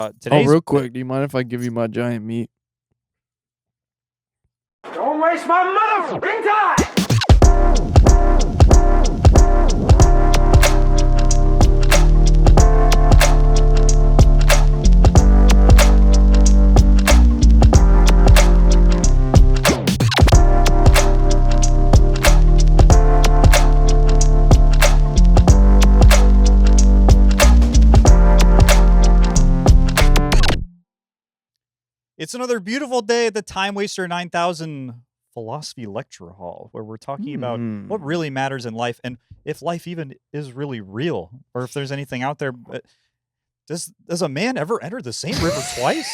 Oh, real quick, do you mind if I give you my giant meat? Don't waste my motherfucking time! It's another beautiful day at the Timewaster 9000 Philosophy Lecture Hall, where we're talking about what really matters in life and if life even is really real, or if there's anything out there. But does a man ever enter the same river twice?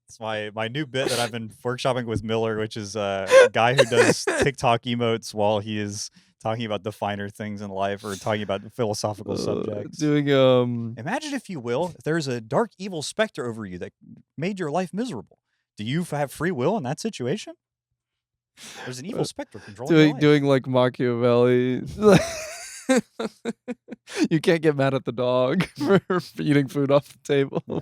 It's my new bit that I've been workshopping with Miller, which is a guy who does TikTok emotes while he is talking about the finer things in life or talking about philosophical subjects. Imagine, if you will, if there's a dark, evil specter over you that made your life miserable. Do you have free will in that situation? There's an evil specter controlling your life. Doing like Machiavelli. You can't get mad at the dog for eating food off the table. Yeah.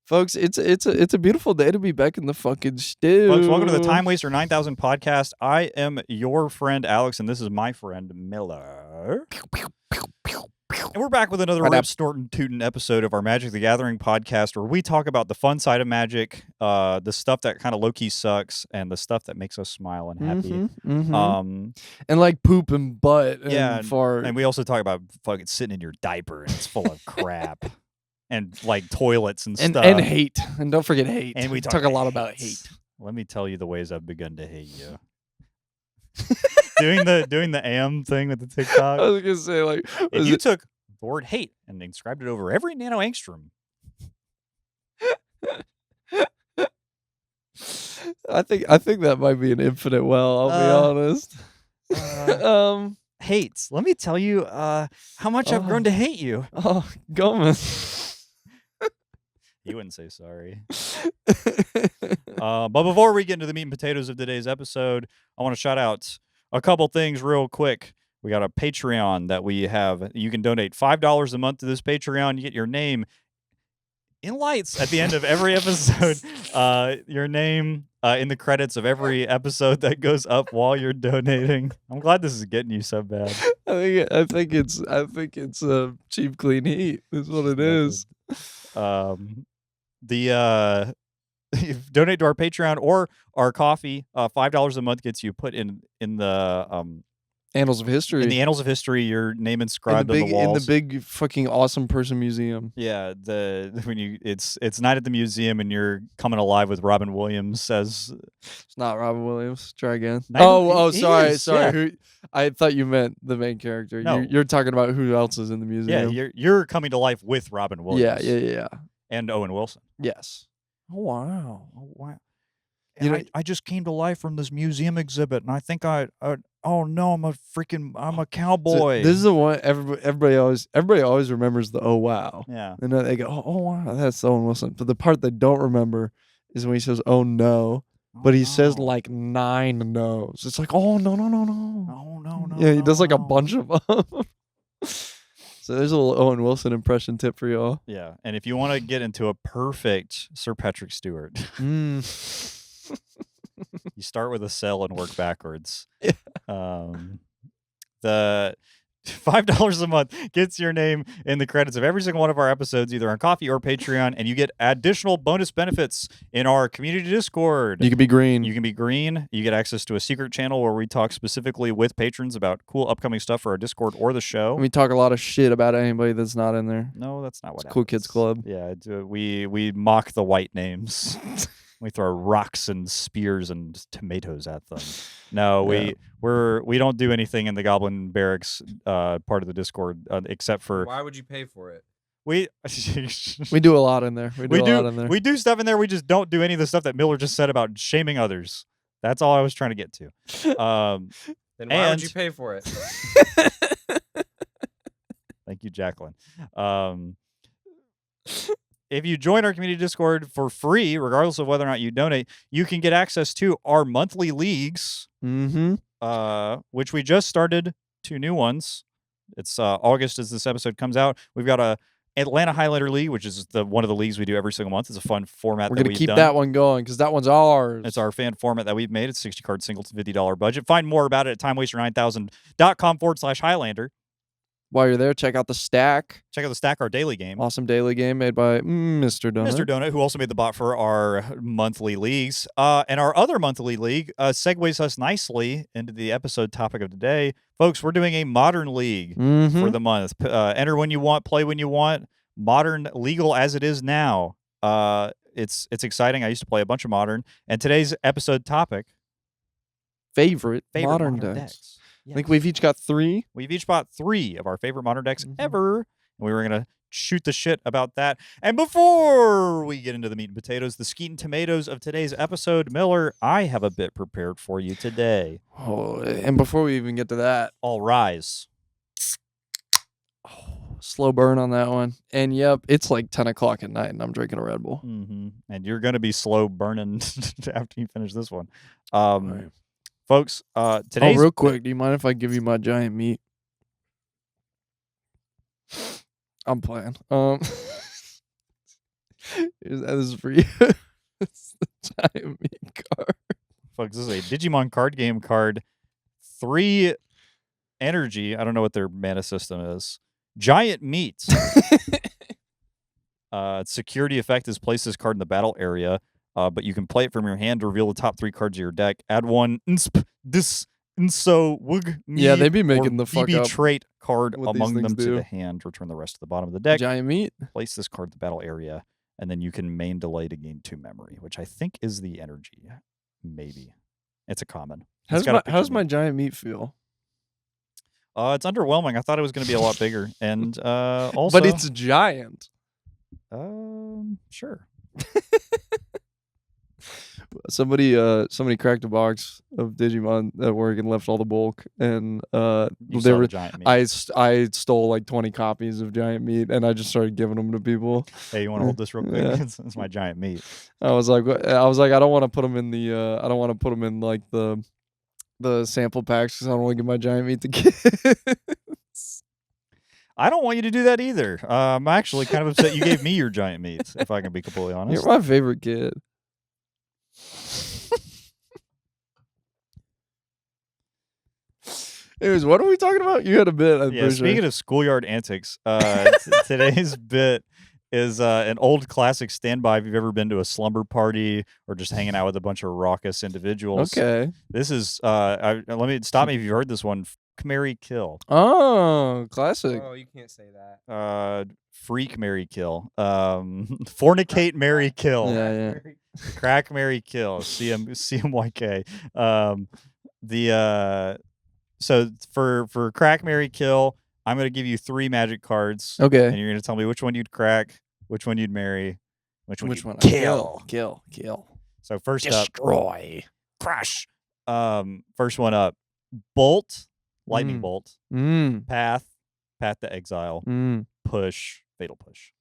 Folks, it's a beautiful day to be back in the fucking stew. Folks, welcome to the Timewaster 9000 podcast. I am your friend Alex, and this is my friend Miller. And we're back with another Rip Snortin' Tootin' episode of our Magic the Gathering podcast, where we talk about the fun side of Magic, the stuff that kind of low-key sucks, and the stuff that makes us smile and happy. And like poop and butt and fart. And we also talk about fucking sitting in your diaper and it's full of crap. And like toilets and stuff. And hate. And don't forget hate. And we talk a lot about hate. Let me tell you the ways I've begun to hate you. doing the am thing with the TikTok. I was gonna say, like, if you took the word hate and inscribed it over every nano angstrom. I think that might be an infinite well, I'll be honest. Hates. Let me tell you how much I've grown to hate you. Oh, Gomez. You wouldn't say sorry. But before we get into the meat and potatoes of today's episode, I want to shout out a couple things real quick. We got a Patreon that we have. You can donate $5 a month to this Patreon. You get your name in lights at the end of every episode. Your name in the credits of every episode that goes up while you're donating. I'm glad this is getting you so bad. I think it's cheap, clean heat. Is what it is. Donate to our Patreon or our coffee. $5 a month gets you put in the Annals of History. In the Annals of History, your name inscribed on the walls. In the big fucking awesome person museum. Yeah, it's night at the museum and you're coming alive with Robin Williams says. It's not Robin Williams. Try again. Sorry. Yeah. I thought you meant the main character. No. You're talking about who else is in the museum. Yeah, you're coming to life with Robin Williams. Yeah. And Owen Wilson. Yes. Oh wow. I just came to life from this museum exhibit, and I think I'm a cowboy. So this is the one everybody always remembers the oh wow. Yeah. And then they go, oh wow, that's Owen Wilson. But the part they don't remember is when he says, oh no. But he says like 9 no's. It's like, oh no. Oh no. Yeah, he does like a bunch of them. So there's a little Owen Wilson impression tip for y'all. Yeah, and if you want to get into a perfect Sir Patrick Stewart, you start with a cell and work backwards. Yeah. The $5 a month gets your name in the credits of every single one of our episodes, either on Coffee or Patreon, and you get additional bonus benefits in our community Discord. You can be green. You get access to a secret channel where we talk specifically with patrons about cool upcoming stuff for our Discord or the show. We talk a lot of shit about anybody that's not in there. No, that's not what it's Cool Kids Club. Yeah, we mock the white names. We throw rocks and spears and tomatoes at them. No, we don't do anything in the Goblin Barracks part of the Discord except for. Why would you pay for it? We do a lot in there. We do stuff in there. We just don't do any of the stuff that Miller just said about shaming others. That's all I was trying to get to. Then why would you pay for it? Thank you, Jacqueline. If you join our community Discord for free, regardless of whether or not you donate, you can get access to our monthly leagues, which we just started 2 new ones. It's August as this episode comes out. We've got a Atlanta Highlander League, which is one of the leagues we do every single month. It's a fun format. We're going to keep that one going because that one's ours. It's our fan format that we've made. It's 60 card single to $50 budget. Find more about it at timewaster9000.com/Highlander. While you're there, check out the Stack. Check out the Stack, our daily game. Awesome daily game made by Mr. Donut. Mr. Donut, who also made the bot for our monthly leagues. And our other monthly league segues us nicely into the episode topic of today. Folks, we're doing a modern league for the month. Enter when you want, play when you want. Modern, legal as it is now. It's exciting. I used to play a bunch of modern. And today's episode topic. Favorite modern decks. Yes. I think we've each got 3. We've each bought 3 of our favorite modern decks ever. And we were going to shoot the shit about that. And before we get into the meat and potatoes, the skeet and tomatoes of today's episode, Miller, I have a bit prepared for you today. Oh, and before we even get to that, all rise. Oh, slow burn on that one. And yep, it's like 10 o'clock at night and I'm drinking a Red Bull. And you're going to be slow burning after you finish this one. Right. Folks, today's... Oh, real quick, do you mind if I give you my giant meat? I'm playing. This is for you. It's the giant meat card. Folks, this is a Digimon card game card. 3 energy. I don't know what their mana system is. Giant meat. Security effect is place this card in the battle area. But you can play it from your hand to reveal the top 3 cards of your deck. Add 1 this so wug. Yeah, they be making the fuck up trait card among them to the hand. Return the rest to the bottom of the deck. Giant meat. Place this card in the battle area, and then you can main delay to gain 2 memory, which I think is the energy. Maybe it's a common. How does my giant meat feel? It's underwhelming. I thought it was going to be a lot bigger, and also, but it's giant. Sure. Somebody cracked a box of Digimon at work and left all the bulk, and they were giant meat. I stole like 20 copies of giant meat, and I just started giving them to people. Hey, you want to hold this real quick? Yeah. It's my giant meat. I was like, I don't want to put them in the, I don't want to put them in like the sample packs because I don't want to give my giant meat to kids. I don't want you to do that either. I'm actually kind of upset you gave me your giant meat, if I can be completely honest. You're my favorite kid. Anyways, what are we talking about? You had a bit. Speaking of schoolyard antics, today's bit is an old classic standby if you've ever been to a slumber party or just hanging out with a bunch of raucous individuals. Okay. This is, let me stop me if you've heard this one. Marry, kill. Oh, classic. Oh, you can't say that. Freak, marry, kill. Fornicate, marry, kill. Yeah. Crack, marry, kill. CMYK. So for crack, marry, kill, I'm gonna give you 3 magic cards. Okay. And you're gonna tell me which one you'd crack, which one you'd marry, which one kill. So first destroy, crush. First one up, bolt. Lightning bolt, path to exile, push, fatal push.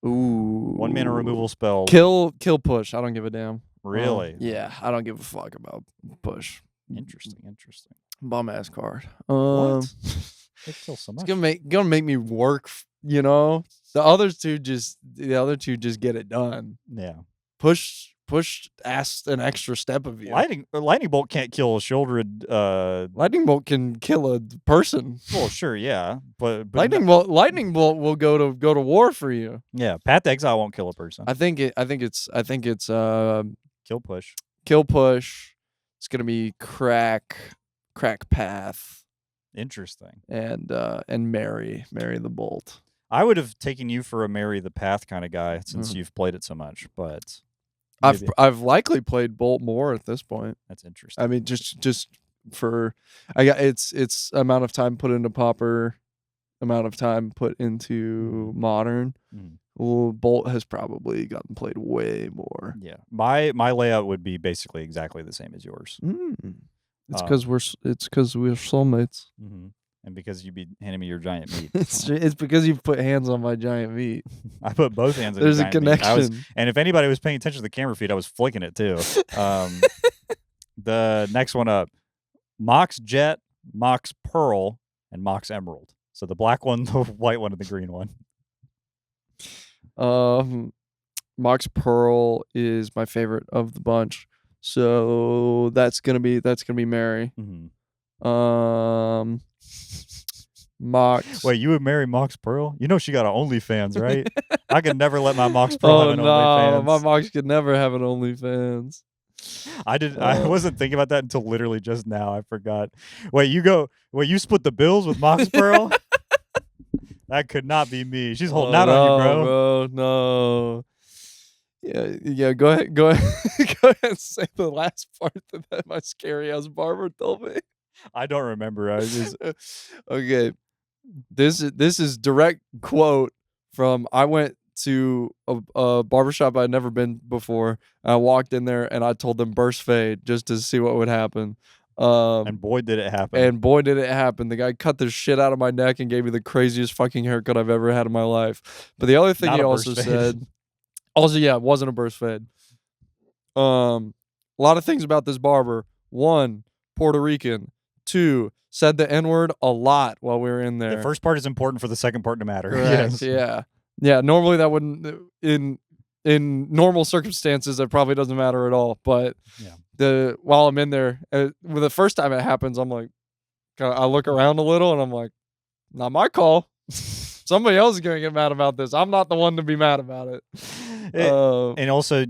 Ooh. 1 mana removal spell. Kill, push. I don't give a damn. Really? Yeah, I don't give a fuck about push. Interesting. Bum ass card. What? They kill so much. It's gonna make me work. You know, the other two just get it done. Yeah. Push asks an extra step of you. Lightning bolt can't kill a shouldered. Lightning bolt can kill a person. Well, sure, yeah, but lightning bolt will go to war for you. Yeah, path to exile won't kill a person. I think it's kill push. Kill push. It's gonna be crack path. Interesting. And marry the bolt. I would have taken you for a marry the path kind of guy since you've played it so much, but. I've likely played Bolt more at this point. That's interesting. I mean, just for it's amount of time put into Pauper, amount of time put into Modern. Well, Bolt has probably gotten played way more. Yeah, my layout would be basically exactly the same as yours. It's because we're soulmates. And because you'd be handing me your giant meat. It's because you've put hands on my giant meat. I put both hands on There's your a giant connection. Meat. And if anybody was paying attention to the camera feed, I was flicking it too. The next one up, Mox Jet, Mox Pearl, and Mox Emerald. So the black one, the white one, and the green one. Mox Pearl is my favorite of the bunch. So that's gonna be Mary. Mox. Wait, you would marry Mox Pearl? You know she got an OnlyFans, right? I could never let my Mox Pearl have an OnlyFans. My Mox could never have an OnlyFans. I wasn't thinking about that until literally just now. I forgot. Wait, you split the bills with Mox Pearl? That could not be me. She's holding out on you, bro. No. Yeah. Go ahead. Go ahead and say the last part that my scary ass barber told me. I don't remember. I just okay. This is direct quote from. I went to a barbershop I'd never been before. I walked in there and I told them burst fade just to see what would happen. And boy did it happen. The guy cut the shit out of my neck and gave me the craziest fucking haircut I've ever had in my life. But the other thing he also said, it wasn't a burst fade. A lot of things about this barber. 1, Puerto Rican. 2, said the N-word a lot while we were in there. The first part is important for the second part to matter. Correct. Yes. Yeah. Normally that wouldn't in normal circumstances that probably doesn't matter at all. But while I'm in there, the first time it happens, I'm like, I look around a little and I'm like, not my call. Somebody else is gonna get mad about this. I'm not the one to be mad about it. And also,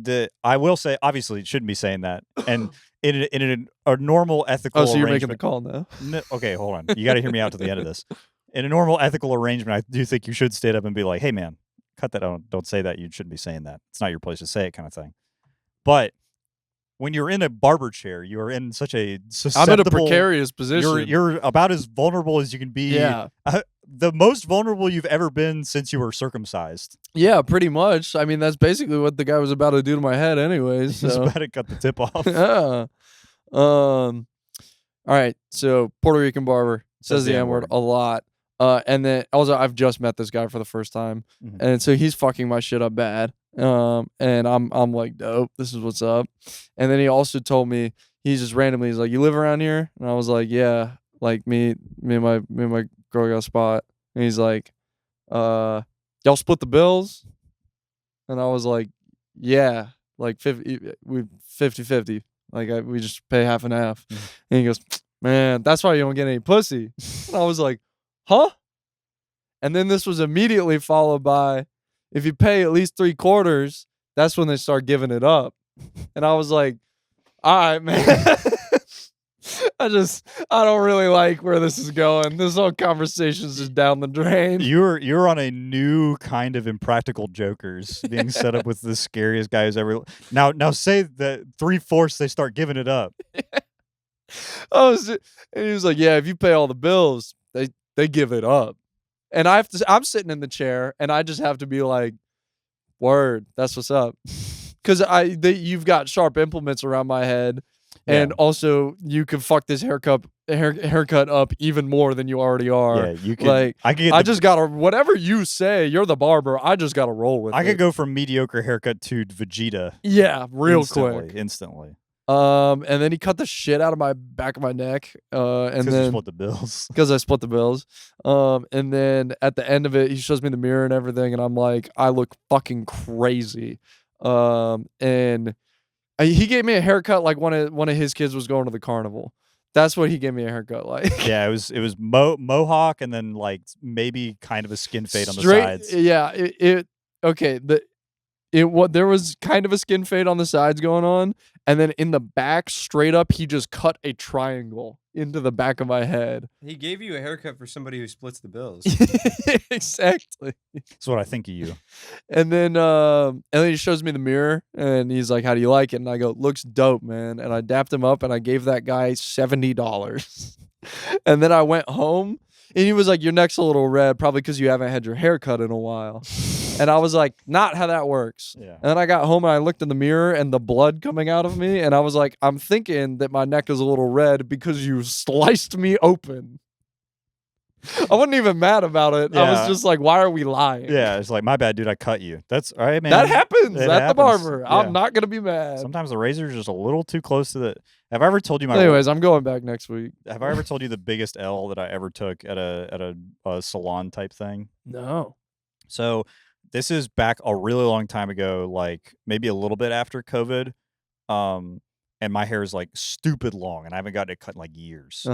I will say, obviously, shouldn't be saying that. And in a normal ethical so you're arrangement, making the call now? No, okay, hold on. You got to hear me out to the end of this. In a normal ethical arrangement, I do think you should stand up and be like, "Hey, man, cut that out. Don't say that. You shouldn't be saying that. It's not your place to say it," kind of thing. But when you're in a barber chair, you are in such a susceptible... I'm in a precarious position. You're about as vulnerable as you can be. Yeah. The most vulnerable you've ever been since you were circumcised. Yeah, pretty much. I mean, that's basically what the guy was about to do to my head anyways. He was about to cut the tip off. Yeah. All right. So Puerto Rican barber says the N-word a lot. And then also I've just met this guy for the first time. And so he's fucking my shit up bad. And I'm like, dope, this is what's up. And then he also told me, he's like, you live around here? And I was like, yeah, like me and my girl got a spot. And he's like, y'all split the bills? And I was like, yeah, like 50-50. Like we just pay half and half. And he goes, man, that's why you don't get any pussy. And I was like, huh? And then this was immediately followed by, if you pay at least 3/4, that's when they start giving it up. And I was like, all right, man. I don't really like where this is going. This whole conversation's just down the drain. You're on a new kind of Impractical Jokers being set up with the scariest guy who's ever... Now say that 3/4 they start giving it up. And he was like, yeah, if you pay all the bills, they give it up. And I'm sitting in the chair and I just have to be like, word, that's what's up. Because you've got sharp implements around my head. And also, you can fuck this haircut up even more than you already are. Yeah, you can. Like, I just gotta, whatever you say, you're the barber. I just gotta roll with it. I could go from mediocre haircut to Vegeta. Yeah, real quick, instantly. And then he cut the shit out of my back of my neck. And then you split the bills. Because I split the bills. And then at the end of it, he shows me the mirror and everything, and I'm like, I look fucking crazy. And he gave me a haircut like one of his kids was going to the carnival. That's what he gave me a haircut like. Yeah, it was mohawk and then like maybe kind of a skin fade on the sides. Yeah, there was kind of a skin fade on the sides going on, and then in the back, straight up, he just cut a triangle into the back of my head. He gave you a haircut for somebody who splits the bills. Exactly. That's what I think of you. And then he shows me the mirror, and he's like, "How do you like it?" And I go, "Looks dope, man." And I dapped him up, and I gave that guy $70. And then I went home, and he was like, "Your neck's a little red, probably because you haven't had your hair cut in a while." And I was like, not how that works. Yeah. And then I got home and I looked in the mirror and the blood coming out of me. And I was like, I'm thinking that my neck is a little red because you sliced me open. I wasn't even mad about it. I was Yeah. just like, why are we lying? Yeah, it's like, my bad, dude. I cut you. That's all right, man. That happens It at the happens. barber. Yeah. I'm not gonna be mad. Sometimes the razor's just a little too close to the. Have I ever told you my? Anyways, I'm going back next week. Have I ever told you the biggest L that I ever took at a salon type thing? No. So this is back a really long time ago, like maybe a little bit after COVID. And my hair is like stupid long, and I haven't gotten it cut in like years.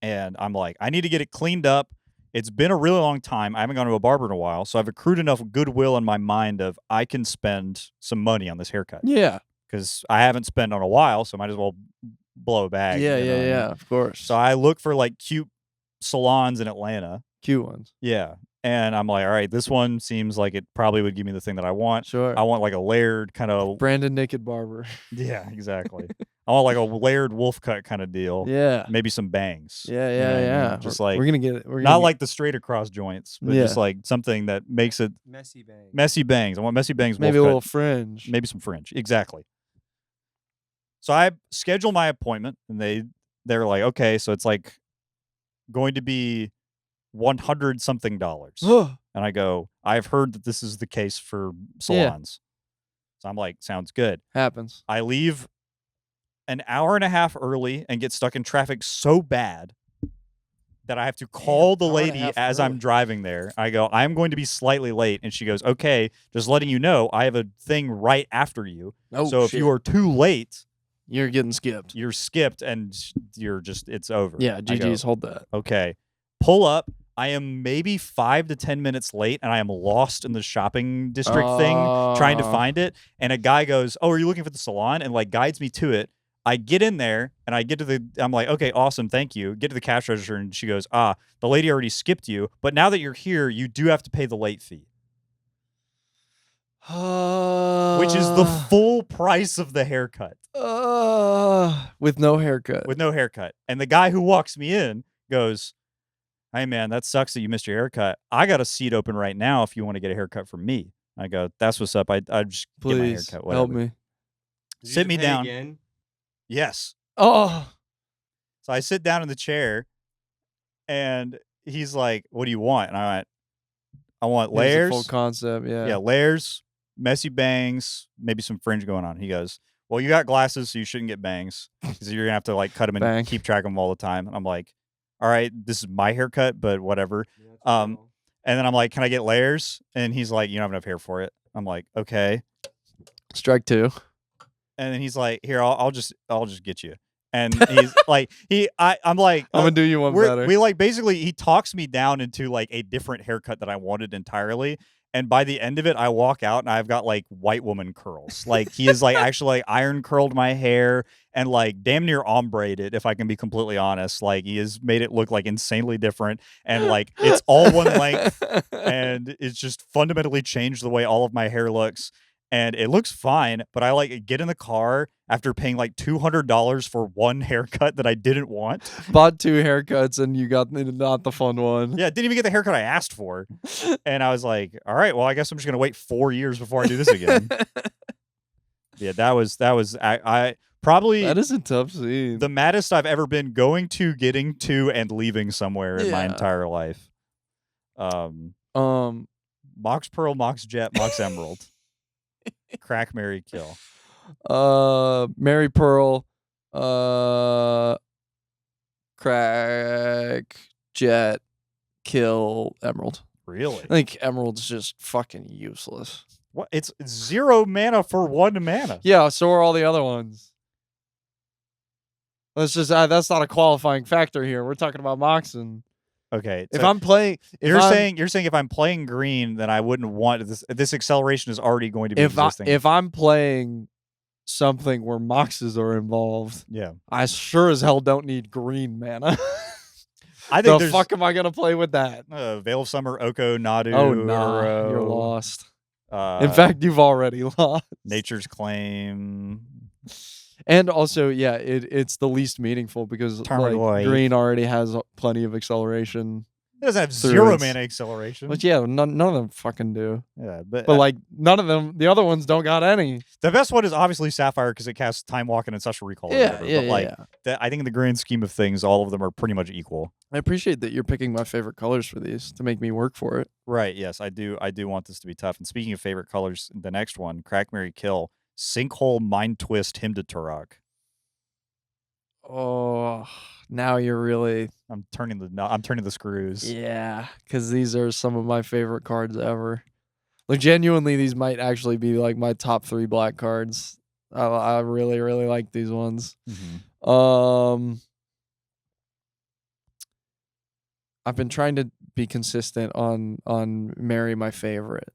And I'm like, I need to get it cleaned up. It's been a really long time. I haven't gone to a barber in a while, so I've accrued enough goodwill in my mind of I can spend some money on this haircut. Yeah. Because I haven't spent on a while, so might as well blow a bag. Yeah, you know what I mean? yeah, of course. So I look for like cute salons in Atlanta. Cute ones. Yeah. And I'm like, all right, this one seems like it probably would give me the thing that I want. Sure. I want like a layered kind of. Brandon Naked Barber. Yeah, exactly. I want like a layered wolf cut kind of deal. Yeah. Maybe some bangs. Yeah, You know what I yeah, mean? yeah. Just We're like, gonna get it. We're not like the straight across joints, but just Yeah. like something that makes it Messy bang. messy bangs. I want messy bangs. maybe a wolf little cut, fringe. maybe some fringe. Exactly. So I schedule my appointment, and they're like, okay, so it's like going to be $100 something. And I go, I've heard that this is the case for salons. So I'm like, sounds good. Happens. I leave an hour and a half early and get stuck in traffic so bad that I have to call the hour and a lady half as early. I'm driving there. I go, I'm going to be slightly late. And she goes, okay, just letting you know, I have a thing right after you. Oh, so if shit. you are too late, You're getting skipped. you're skipped and you're just, it's over. Yeah, I go, GG's, hold that. okay. Pull up. I am maybe 5 to 10 minutes late, and I am lost in the shopping district thing trying to find it. And a guy goes, oh, are you looking for the salon? And like guides me to it. I get in there, and I get to I'm like, okay, awesome, thank you. Get to the cash register, and she goes, the lady already skipped you, but now that you're here, you do have to pay the late fee. Which is the full price of the haircut. With no haircut. With no haircut. And the guy who walks me in goes, hey, man, that sucks that you missed your haircut. I got a seat open right now if you want to get a haircut from me. I go, that's what's up. I just Please get my haircut. Whatever. help me. Did you Sit me pay down. Again? Yes. Oh, So I sit down in the chair, and he's like, what do you want? And I went, I want here's the layers. full concept. Yeah. Yeah, layers, messy bangs, maybe some fringe going on. He goes, well, you got glasses, so you shouldn't get bangs because you're going to have to like cut them and Bang. keep track of them all the time. And I'm like, all right, this is my haircut, but whatever. Yeah, that's Um, wrong. And then I'm like, can I get layers? And he's like, you don't have enough hair for it. I'm like, okay. Strike two. And then he's like, here, I'll just get you. And he's like, I'm like, I'm gonna do you one better. we like basically he talks me down into like a different haircut that I wanted entirely. And by the end of it, I walk out and I've got like white woman curls. Like he is like actually like iron curled my hair and like damn near ombre'd it, if I can be completely honest. Like he has made it look like insanely different. And like it's all one length and it's just fundamentally changed the way all of my hair looks. And it looks fine, but I like get in the car after paying like $200 for one haircut that I didn't want. Bought 2 haircuts and you got not the fun one. Yeah, didn't even get the haircut I asked for. And I was like, all right, well, I guess I'm just going to wait 4 years before I do this again. Yeah, that was I probably That is a tough scene. the maddest I've ever been going to, getting to, and leaving somewhere in my Yeah. entire life. Mox Pearl, Mox Jet, Mox Emerald. Crack, marry, kill. Mary Pearl, crack, jet, kill, emerald. Really? I think emerald's just fucking useless. What? It's 0 mana for 1 mana. Yeah, so are all the other ones. That's just that's not a qualifying factor here. We're talking about Moxen. Okay. If so I'm playing, you're saying if I'm playing green, then I wouldn't want this. This acceleration is already going to be existing. if I'm playing something where Moxes are involved, yeah, I sure as hell don't need green mana. I think the there's fuck am I gonna play with that? Veil of Summer, Oko, Nadu. Oh no, Uro, you're lost. In In fact, you've already lost. Nature's Claim. And also, yeah, it's the least meaningful because like, Tarmogoyf. green already has plenty of acceleration. doesn't have Through zero its- mana acceleration. But yeah, none of them fucking do. Yeah, but like none of them, the other ones don't got any. the best one is obviously Sapphire because it casts Time Walking and Special Recall. Or whatever. But like, I think in the grand scheme of things, all of them are pretty much equal. I appreciate that you're picking my favorite colors for these to make me work for it. Right. Yes, I do. I do want this to be tough. And speaking of favorite colors, the next one, Crack, Marry, Kill, Sinkhole, Mind Twist, Hymn to Turok. Oh, now you're really I'm turning the screws. yeah, because these are some of my favorite cards ever. Like genuinely, these might actually be like my top 3 black cards. I really really like these ones. I've been trying to be consistent on Marry my favorite.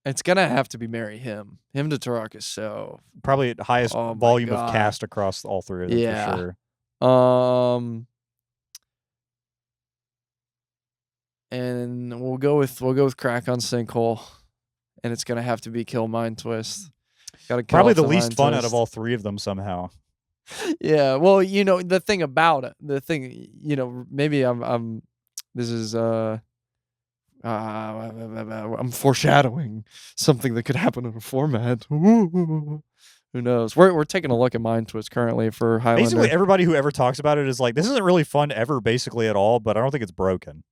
It's gonna have to be Marry Him. Hymn to Turok is so Probably the highest Oh my volume of God. cast across all 3 of them Yeah. for sure. And we'll go with Crack on Sinkhole, and it's gonna have to be Kill Mind Twist. Gotta kill Probably off the least Mind fun out Twist. of all 3 of them somehow. Yeah, well, the thing about it, maybe I'm this is I'm foreshadowing something that could happen in a format. Who knows? We're taking a look at Mind Twist currently for Highlander. Basically, everybody who ever talks about it is like, this isn't really fun ever, basically at all. But I don't think it's broken.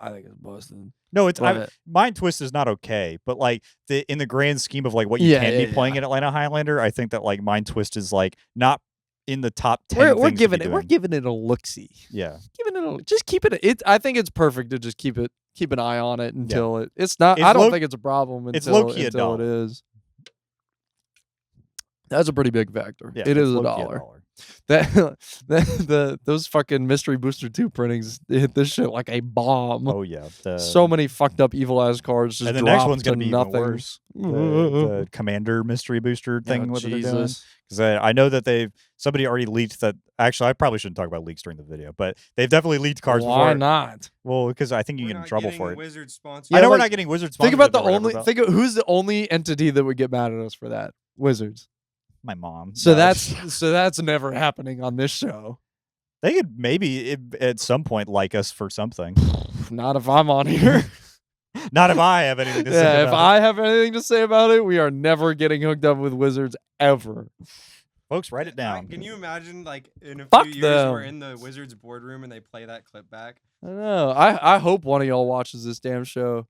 I think it's busted. No, it's But- Mind Twist is not okay, but like in the grand scheme of like what you can be playing in Atlanta Highlander, I think that like Mind Twist is like not in the top 10. We're things giving to be it. We're doing. giving it a look-see. Yeah, Just keep it. I think it's perfect to just keep an eye on it until it's not. It's I don't low- think it's a problem until it's low-key a until it dollar. is. That's a pretty big factor. Yeah, it it's is a low-key dollar. Those fucking Mystery Booster 2 printings hit this shit like a bomb. Oh yeah, So many fucked up evil ass cards just and the next dropped one's gonna to be nothing. even worse. The Commander Mystery Booster thing. Oh, what they're doing. Jesus. Because I know that somebody already leaked that. Actually, I probably shouldn't talk about leaks during the video, but they've definitely leaked cards Why before. not? Well, because I think you We're get in not trouble getting for it. Wizard sponsored. Yeah, I know we're like, not getting Wizards. Think about the sponsorship or only. whatever, Think of who's the only entity that would get mad at us for that. Wizards. my mom. So No, that's never happening on this show. they could maybe at some point like us for something. Not if I'm on here. Not if I have anything to say. Yeah, if about I have anything to say about it, we are never getting hooked up with Wizards ever. it. Folks, write it down. Can you imagine, like, in a Fuck few years, them. we're in the Wizards boardroom and they play that clip back? I know. I hope one of y'all watches this damn show.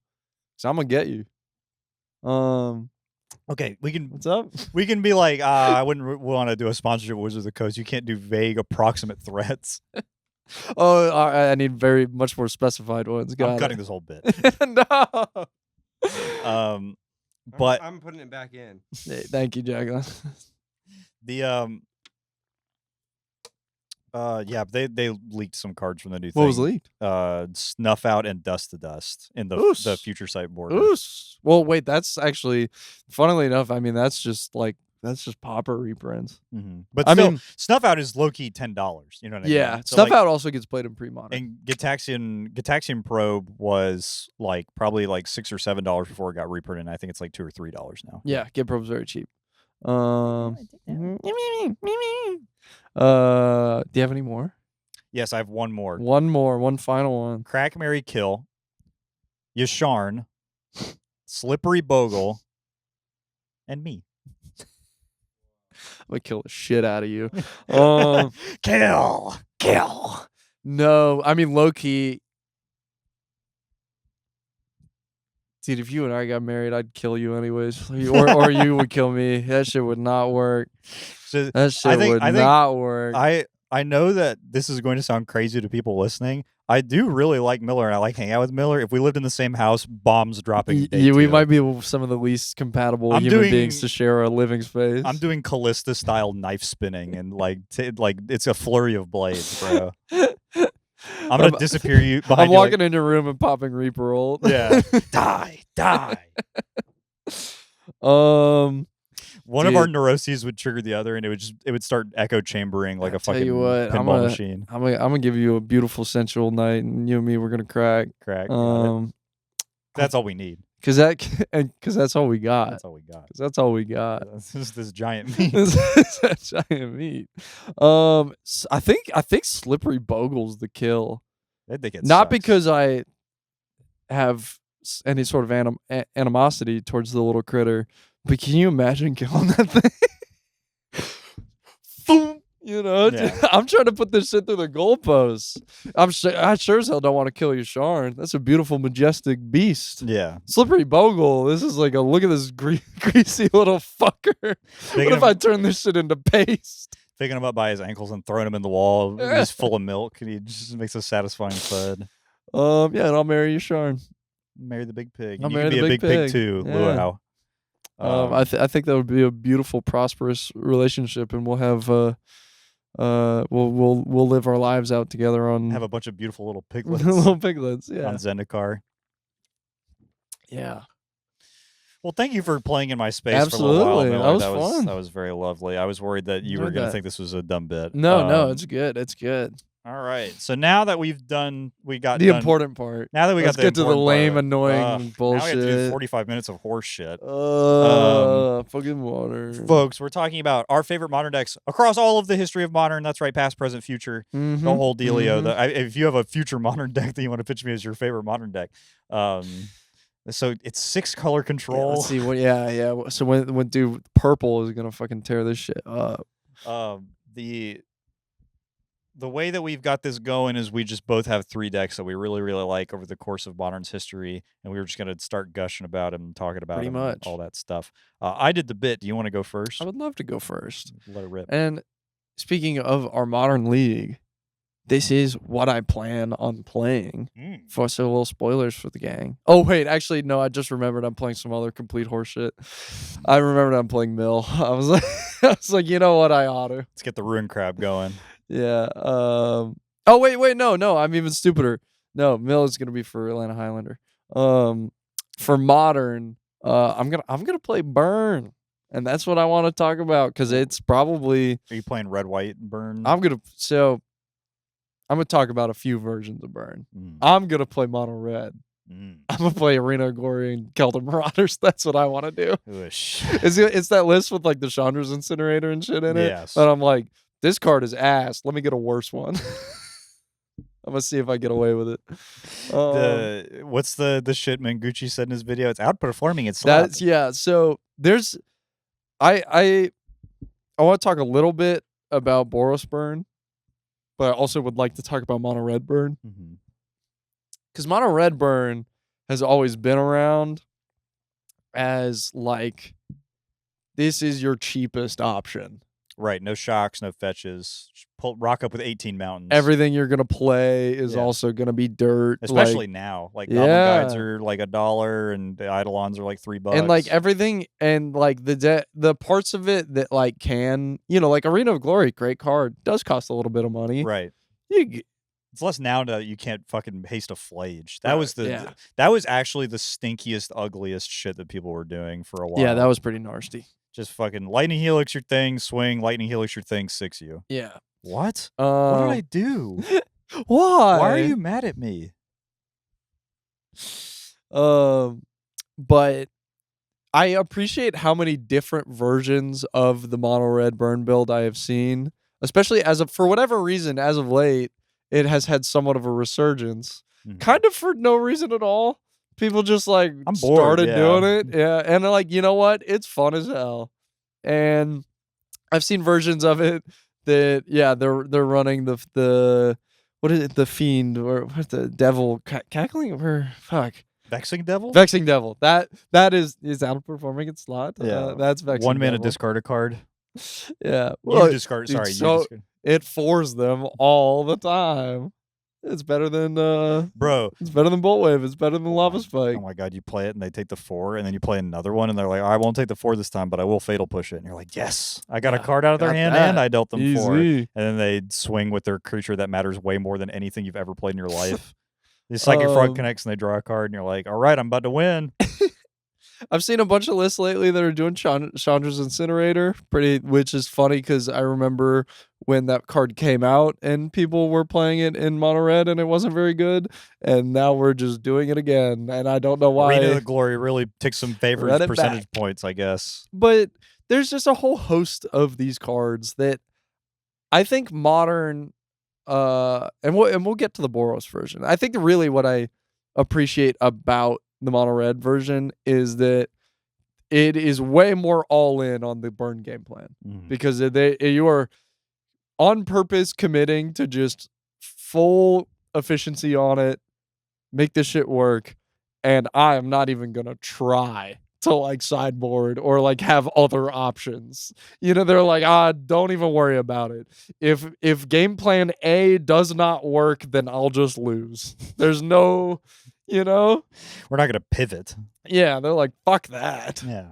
Cause I'm gonna get you. Okay, we can What's up? be like, I wouldn't want to do a sponsorship with Wizards of the Coast. You can't do vague, approximate threats. Oh, I need very much more specified ones. Got I'm it. cutting this whole bit. No. But I'm putting it back in. Hey, thank you, Jacqueline. the yeah, they leaked some cards from the new thing. What was leaked? Snuff Out and Dust to Dust in the Oos. future site board. Oos. Well, wait, that's actually, funnily enough, I mean, that's just Pauper reprints. Mm-hmm. But I still, mean- Snuff Out is low key $10. You know what I mean? Yeah, So, Stuff like, Out also gets played in pre-modern. And Gitaxian Probe was like probably like $6 or $7 before it got reprinted. And I think it's like $2 or $3 now. Yeah, Get Probe's very cheap. Do you have any more? Yes, I have one more. One final one. Crack, Marry, Kill, Yasharn, Slippery Bogle, and me. I'm gonna kill the shit out of you. Kill. No, I mean low key. Dude, if you and I got married, I'd kill you anyways, or you would kill me. That shit would not work. So That shit would not work. I know that this is going to sound crazy to people listening. I do really like Miller, and I like hanging out with Miller. If we lived in the same house, bombs dropping. day We two. might be some of the least compatible I'm human doing- beings to share a living space. I'm doing Callista style knife spinning, and like it's a flurry of blades, bro. I'm gonna disappear you behind. I'm you, like- walking in your room and popping Reaper ult. Yeah, die. One of Dude. our neuroses would trigger the other, and it would start echo chambering like I a tell fucking you what, pinball machine. I'm gonna give you a beautiful sensual night, and you and me we're gonna crack. Crack. Got it. Um, That's all we need. Because that's all we got. That's all we got. 'Cause that's all we got. This is this giant meat. This is a giant meat. I think Slippery Bogle's the kill. I think it Not sucks. because I have any sort of animosity towards the little critter, but can you imagine killing that thing? Boom! You know, Yeah. I'm trying to put this shit through the goalposts. I sure as hell don't want to kill Yasharn. That's a beautiful, majestic beast. Yeah. Slippery Bogle. This is like a look at this greasy little fucker. What if I turn this shit into paste? Picking him up by his ankles and throwing him in the wall. He's full of milk, and he just makes a satisfying thud. Yeah, and I'll marry Yasharn. Marry the big pig. I'll And you marry can be the a big big pig pig. too, Yeah. luau. I think that would be a beautiful, prosperous relationship, and we'll have we'll live our lives out together on have a bunch of beautiful little piglets little piglets. Yeah, on Zendikar. yeah. Well, thank you for playing in my space for a little while. Absolutely. Miller. That was fun. That was very lovely. I was worried that you were Enjoyed going to that. think this was a dumb bit. No, it's good. It's good. All right. So now that we got The done, important part. Now that we Let's got the get to the important lame, part, annoying now we have to bullshit. do 45 minutes of horse shit. Fucking water. Folks, we're talking about our favorite modern decks across all of the history of modern. That's right, past, present, future, the whole dealio. If you have a future modern deck that you want to pitch me as your favorite modern deck, so it's 6 color Yeah, control. let's see what. Yeah. So when dude purple is gonna fucking tear this shit up. The way that we've got this going is we just both have 3 decks that we really, really like over the course of Modern's history, and we were just going to start gushing about them, talking about Pretty them, much. all that stuff. I did the bit. Do you want to go first? I would love to go first. Let it rip. And speaking of our modern league, this is what I plan on playing. So a little spoilers for the gang. Oh wait, actually no, I just remembered I'm playing some other complete horseshit. I remembered I'm playing Mill. I was like, you know what, I ought to. Let's get the Ruin Crab going. Yeah. Oh wait, no, I'm even stupider. No, Mill is gonna be for Atlanta Highlander. For modern, I'm gonna play Burn, and that's what I want to talk about because it's probably. Are you playing Red, White, Burn? I'm gonna talk about a few versions of Burn. I'm gonna play Mono Red. I'm gonna play Arena of Glory and Celtic Marauders. That's what I want to do. It's that list with like the Chandra's Incinerator and shit in it. Yes. And I'm like, this card is ass. Let me get a worse one. I'm gonna see if I get away with it. What's the shit Manguchi said in his video? It's outperforming its slap. That's yeah. So there's, I want to talk a little bit about Boros Burn, but I also would like to talk about Mono Red Burn because Mono Red Burn has always been around as like this is your cheapest option. Right, no shocks, no fetches. Just rock up with 18 mountains. Everything you're gonna play is also gonna be dirt, especially now. Like Goblin Guides are like $1, and the Eidolons are like $3. And like everything, and like the parts of it that like can, like Arena of Glory, great card, does cost a little bit of money. Right. It's less now that you can't fucking haste a Flage. That was that was actually the stinkiest, ugliest shit that people were doing for a while. Yeah, that was pretty nasty. Just fucking Lightning Helix your thing, swing, Lightning Helix your thing, 6 you. Yeah. What? What did I do? Why? Why are you mad at me? But I appreciate how many different versions of the Mono Red Burn build I have seen, especially for whatever reason, as of late, it has had somewhat of a resurgence. Kind of for no reason at all. People just like started doing it. Yeah. And they're like, you know what? It's fun as hell. And I've seen versions of it that, they're running the what is it? The Fiend or what the Devil cackling or fuck. Vexing Devil? Vexing Devil. That is outperforming its slot. Yeah. That's Vexing 1 mana Devil. discard a card. Yeah. Well, you discard. Dude, Sorry, so you discard. It fours them all the time. It's better than bro. It's better than Bolt Wave. It's better than Lava Spike. Oh my god, you play it and they take the 4, and then you play another one and they're like, I won't take the 4 this time, but I will Fatal Push it. And you're like, yes, I got a card out of their hand and I dealt them 4. And then they swing with their creature that matters way more than anything you've ever played in your life. The Psychic Frog connects and they draw a card and you're like, all right, I'm about to win. I've seen a bunch of lists lately that are doing Chandra's Incinerator, which is funny because I remember when that card came out and people were playing it in mono red and it wasn't very good, and now we're just doing it again, and I don't know why. Arena of the Glory really takes some favors Run it percentage back. points, I guess. But there's just a whole host of these cards that I think modern, and we'll get to the Boros version. I think really what I appreciate about the mono red version is that it is way more all in on the burn game plan because you are on purpose committing to just full efficiency on it, make this shit work, and I am not even gonna try to like sideboard or like have other options. You know, they're like, don't even worry about it. If game plan A does not work, then I'll just lose. There's no, you know, we're not gonna pivot. Yeah, they're like, fuck that. Yeah.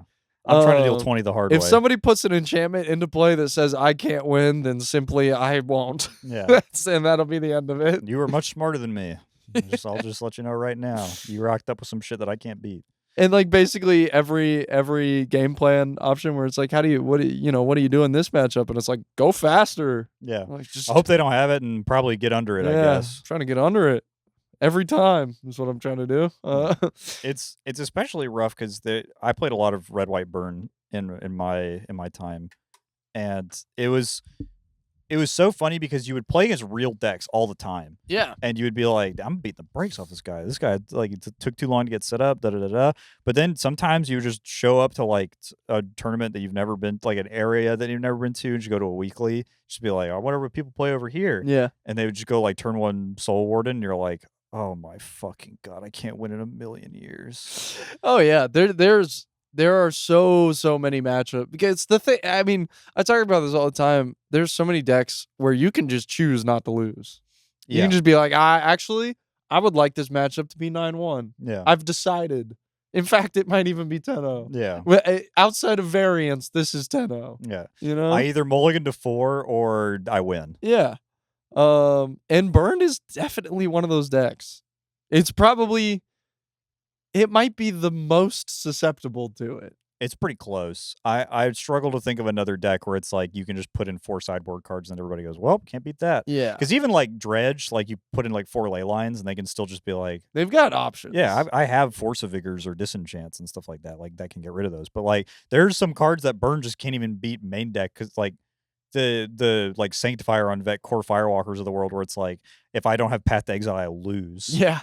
I'm trying to deal 20 the hard way. If somebody puts an enchantment into play that says I can't win, then simply I won't. Yeah. And that'll be the end of it. You were much smarter than me. I'll just let you know right now. You rocked up with some shit that I can't beat. And like basically every game plan option where it's like, what do you do in this matchup? And it's like, go faster. Yeah. Like, I hope they don't have it and probably get under it, I guess. Trying to get under it. Every time is what I'm trying to do. It's especially rough because I played a lot of red white burn in my time, and it was so funny because you would play against real decks all the time. Yeah, and you would be like, I'm beating the brakes off this guy. This guy like it took too long to get set up. Da da da da. But then sometimes you would just show up to like a tournament that you've never been, like an area that you've never been to, and just go to a weekly. Just be like, I wonder what people play over here. Yeah, and they would just go like turn one Soul Warden, and you're like, oh my fucking god, I can't win in a million years. Oh yeah, there are so many matchups because the thing. I mean, I talk about this all the time. There's so many decks where you can just choose not to lose. You can just be like, I would like this matchup to be 9-1. Yeah, I've decided. In fact, it might even be 10-0. Yeah. Outside of variance, this is 10-0. Yeah. You know, I either mulligan to 4 or I win. Yeah. And Burned is definitely one of those decks. It might be the most susceptible to it. It's pretty close. I struggle to think of another deck where it's like you can just put in 4 sideboard cards and everybody goes, well, can't beat that. Yeah. Because even like Dredge, like you put in like 4 ley lines and they can still just be like, they've got options. Yeah, I have Force of Vigors or Disenchants and stuff like that. Like that can get rid of those. But like there's some cards that Burn just can't even beat main deck because like the like Sanctifier on Vet Core Firewalkers of the world where it's like if I don't have Path to Exile, I lose. Yeah.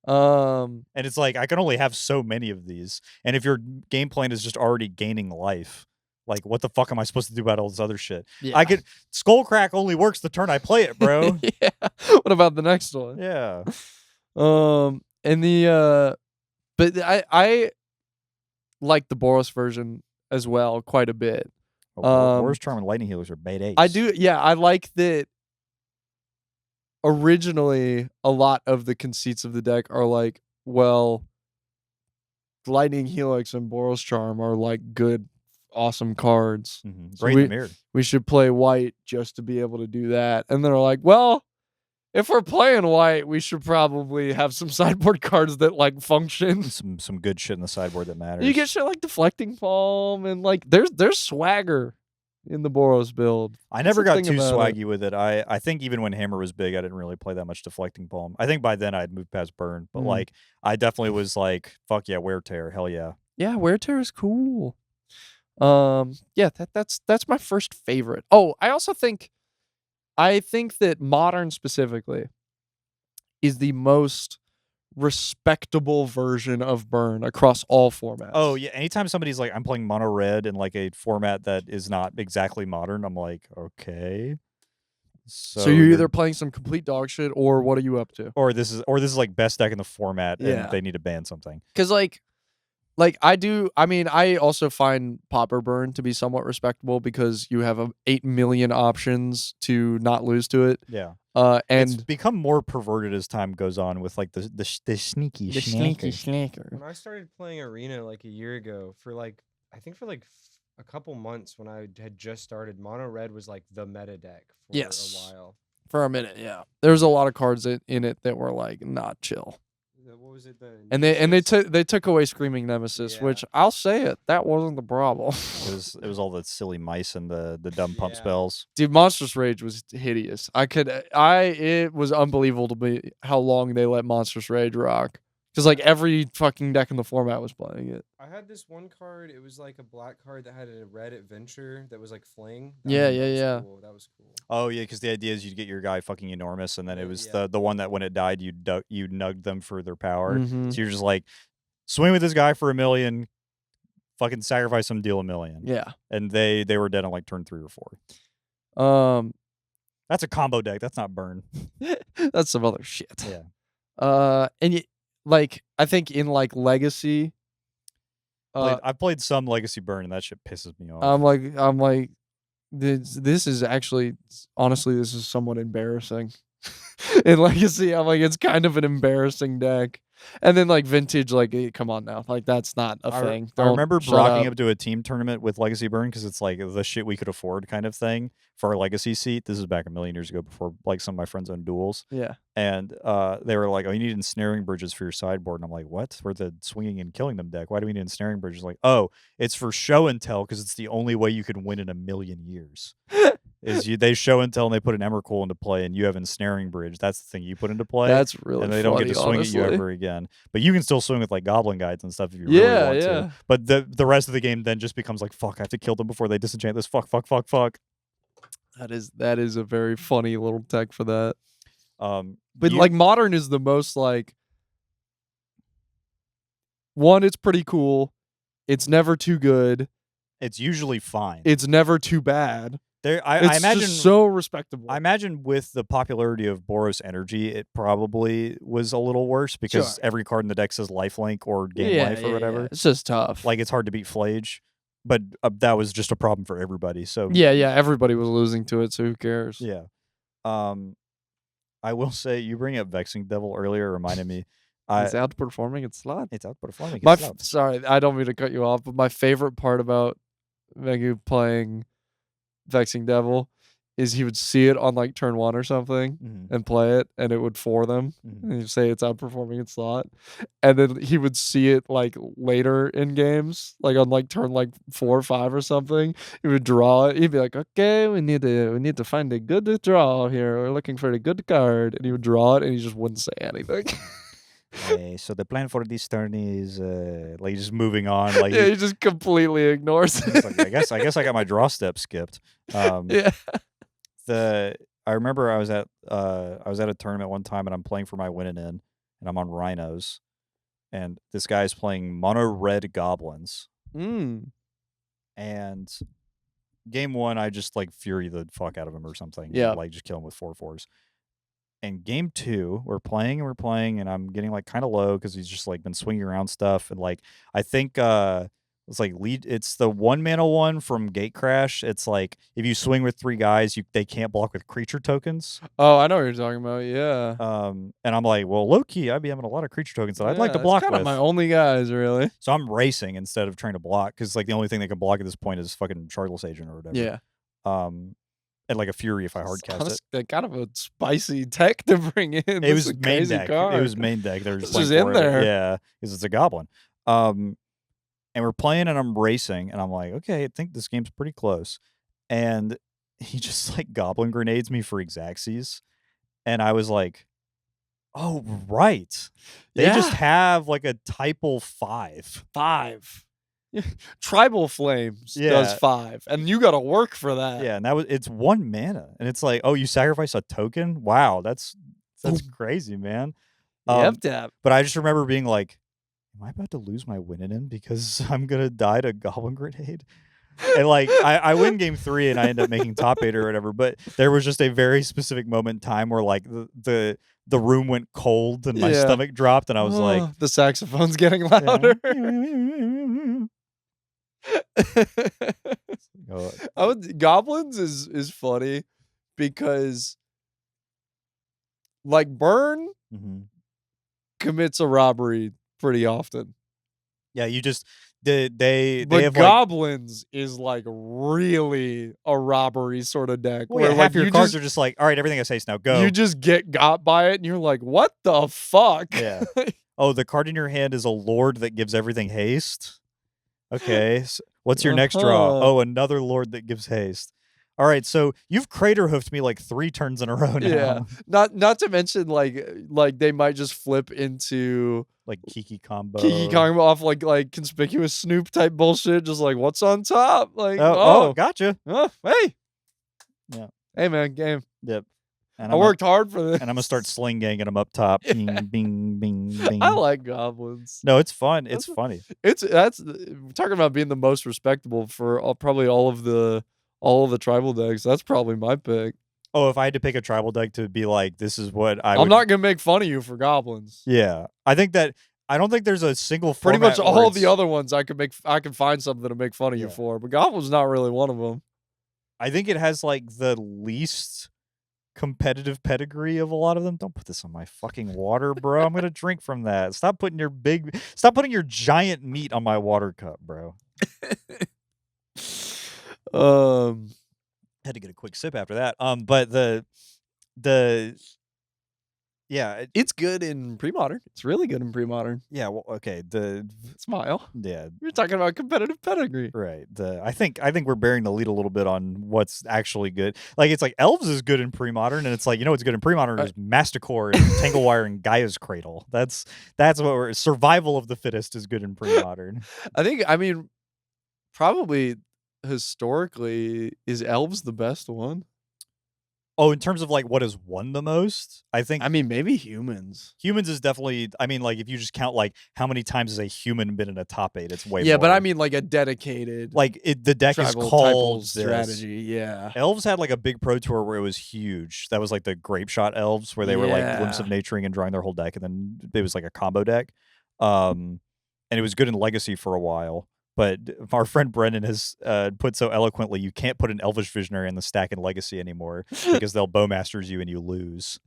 And it's like I can only have so many of these. And if your game plan is just already gaining life, like what the fuck am I supposed to do about all this other shit? Yeah. Skullcrack only works the turn I play it, bro. Yeah. What about the next one? Yeah. And but I like the Boros version as well quite a bit. Boros Charm and Lightning Healers are bait. I do, yeah. I like that. Originally, a lot of the conceits of the deck are like, well, Lightning Helix and Boros Charm are like good, awesome cards. Mm-hmm. So Great mirrored. We should play white just to be able to do that. And they're like, well, if we're playing white, we should probably have some sideboard cards that like function. Some good shit in the sideboard that matters. You get shit like Deflecting Palm and like there's swagger in the Boros build. I never got too swaggy with it. I think even when Hammer was big, I didn't really play that much Deflecting Palm. I think by then I had moved past Burn, but like I definitely was like, fuck yeah, Wear Tear, hell yeah. Yeah, Wear Tear is cool. Yeah, that's my first favorite. Oh, I think that Modern specifically is the most respectable version of Burn across all formats. Oh yeah, anytime somebody's like, I'm playing mono red in like a format that is not exactly Modern, I'm like, okay. So you're either playing some complete dog shit, or what are you up to? Or this is like best deck in the format, and they need to ban something. Because like I also find Pauper Burn to be somewhat respectable because you have 8 million options to not lose to it. Yeah. And it's become more perverted as time goes on with like the sneaky snacker. When I started playing Arena like a year ago, for like a couple months when I had just started, Mono Red was like the meta deck for a while. For a minute, yeah. There's a lot of cards in it that were like not chill. what was it? The And they Nemesis? took they took away Screaming Nemesis, Yeah. which I'll say it, that wasn't the problem. It was all the silly mice and the dumb pump Yeah. spells. Dude, Monstrous Rage was hideous. It was unbelievable to me how long they let Monstrous Rage rock. Because like every fucking deck in the format was playing it. I had this one card. It was like a black card that had a red adventure that was like fling. That Yeah, was, yeah, that was yeah. Cool. That was cool. Oh yeah, because the idea is you'd get your guy fucking enormous, and then it was Yeah. the one that when it died you nugged them for their power. Mhm. So you're just like swing with this guy for 1 million, fucking sacrifice him, deal 1 million. Yeah. And they were dead on like turn 3 or 4. Um, That's a combo deck. That's not burn. that's some other shit. Yeah. And like I think in like Legacy, I've played some Legacy Burn, and that shit pisses me off. I'm like, this is actually honestly this is somewhat embarrassing. In Legacy, I'm like, it's kind of an embarrassing deck. And then like Vintage, like, come on now, like that's not a thing. I remember Shut rocking up. up to a team tournament with Legacy Burn because it's like the shit we could afford kind of thing for our Legacy seat. This is back a million years ago before like some of my friends owned duels. Yeah. And they were like, "Oh, you need ensnaring bridges for your sideboard." And I'm like, "What? We're the swinging and killing them deck. Why do we need ensnaring bridges?" Like, "Oh, it's for show and tell because it's the only way you could win in a million years." They show and tell and they put an Emrakul into play and you have ensnaring bridge. That's the thing you put into play. That's really and they don't get to swing honestly. at you ever again. But you can still swing with like goblin guides and stuff if you really want to. But the rest of the game then just becomes like, fuck, I have to kill them before they disenchant this. Fuck. That is a very funny little tech for that. But You- like Modern is the most like one, it's pretty cool. It's never too good. it's usually fine. It's never too bad. I It's imagine just so respectable. I imagine with the popularity of Boros Energy, it probably was a little worse because Sure. every card in the deck says lifelink or game life or whatever. It's just tough. Like it's hard to beat Flage, but that was just a problem for everybody. So yeah, everybody was losing to it, so who cares? yeah. I will say you bring up Vexing Devil earlier reminded me. It's outperforming its slot. It's outperforming. Sorry, I don't mean to cut you off, but my favorite part about Megu playing Vexing Devil is he would see it on like turn 1 or something and play it, and it would for them. And he'd say it's outperforming its slot. And then he would see it like later in games, like on like turn like 4 or 5 or something. He would draw it. He'd be like, okay, we need to find a good draw here. We're looking for a good card. And he would draw it and he just wouldn't say anything. So the plan for this turn is like just moving on. Like yeah, he just completely ignores he's it. like, I guess I got my draw step skipped. Yeah. I remember I was at a tournament one time and I'm playing for my winning in and I'm on Rhinos and this guy's playing mono red goblins. And game 1 I just like fury the fuck out of him or something. Yeah. Like just kill him with 4/4s. And game 2, we're playing and I'm getting like kind of low because he's just like been swinging around stuff and like I think it's like it's the 1-mana one from Gate Crash. It's like if you swing with 3 guys, they can't block with creature tokens. Oh, I know what you're talking about. Yeah. And I'm like, well, low key, I'd be having a lot of creature tokens that I'd like to block Kind with. of my only guys, really. So I'm racing instead of trying to block because like the only thing that can block at this point is fucking Chartless Agent or whatever. Yeah. And like a Fury if I hardcast it. Kind of a spicy tech to bring in. It This is was a main crazy deck. card. It was main deck. They were just This is playing in for it. there. Yeah, because it's a goblin. And we're playing and I'm racing and I'm like, okay, I think this game's pretty close. And he just like goblin grenades me for Exaxes. And I was like, oh, right. They just have like a typal 5. 5. Tribal Flames does Yeah. 5, and you got to work for that. Yeah, and it's 1 mana. And it's like, oh, you sacrifice a token? Wow, that's crazy, man. Tap. But I just remember being like, am I about to lose my winning in because I'm gonna die to Goblin Grenade? And like I win game 3 and I end up making top 8 or whatever. But there was just a very specific moment in time where like the room went cold and my stomach dropped and I was like, the saxophone's getting louder. Goblins is funny because like Burn commits a robbery pretty often. Yeah, you just they But have Goblins is like really a robbery sort of deck. well, yeah, where half like your you cards just, are just like, all right, everything I say is now go. you just get got by it and you're like, what the fuck? Yeah. Oh, the card in your hand is a lord that gives everything haste. Okay. So what's your next draw? Uh-huh. Oh, another lord that gives haste. All right, so you've crater hoofed me like 3 turns in a row now. Yeah. Not to mention like they might just flip into Like Kiki combo. Kiki combo off like conspicuous Snoop type bullshit, just like what's on top? Like Oh, gotcha. Hey. Yeah. Hey man, game. Yep. And I worked hard for this. And I'm gonna start sling ganging them up top. Yeah. Bing, bing, bing, bing. I like goblins. No, it's fun. It's funny. That's talking about being the most respectable for probably all of the tribal decks. That's probably my pick. Oh, if I had to pick a tribal deck to be like, this is what I'm not gonna make fun of you for goblins. Yeah, I don't think there's a single Pretty much format where all the other ones I can find something to make fun of you Yeah. for, but goblins not really one of them. I think it has like the least competitive pedigree of a lot of them. Don't put this on my fucking water, bro. I'm gonna drink from that. Stop putting your giant meat on my water cup, bro. Had to get a quick sip after that. But It's good in pre-modern. It's really good in pre-modern. yeah, well, okay. Smile. Yeah, You're talking about competitive pedigree. right. I think we're bearing the lead a little bit on what's actually good. Like it's like Elves is good in pre-modern, and it's like, you know what's good in pre-modern is Masticore and Tanglewire and Gaia's Cradle. That's what survival of the fittest is good in pre-modern. I mean, probably historically is Elves the best one. Oh, in terms of like what has won the most, I think. I mean, maybe humans. Humans is definitely. I mean, like if you just count like how many times has a human been in a top 8, it's way. Yeah, more. but I mean like a dedicated like the deck is tribal called typal this. strategy. Yeah. Elves had like a big pro tour where it was huge. That was like the Grape Shot Elves, where they were like glimpse of naturing and drawing their whole deck, and then it was like a combo deck. And it was good in Legacy for a while. But our friend Brendan has put so eloquently, you can't put an Elvish Visionary in the stack in Legacy anymore because they'll Bowmasters you and you lose.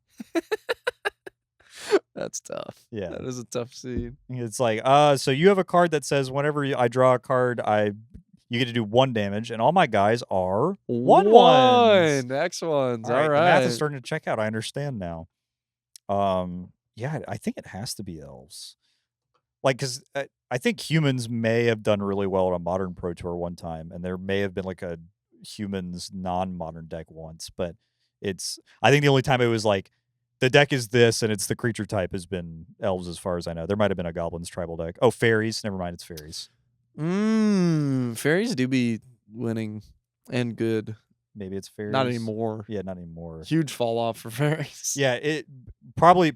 That's tough. Yeah. That is a tough scene. It's like, so you have a card that says whenever I draw a card, you get to do 1 damage, and all my guys are 1/1s. X ones. All All right, right. the math is starting to check out. I understand now. Yeah, I think it has to be Elves. Like, because I think humans may have done really well on a modern Pro Tour one time, and there may have been like a humans non-modern deck once, but I think the only time it was like the deck is this and it's the creature type has been Elves as far as I know. There might have been a Goblins tribal deck. Oh, fairies. Never mind, it's fairies. Fairies do be winning and good. Maybe it's fairies. Not anymore. Yeah, not anymore. Huge fall off for fairies. Yeah, it probably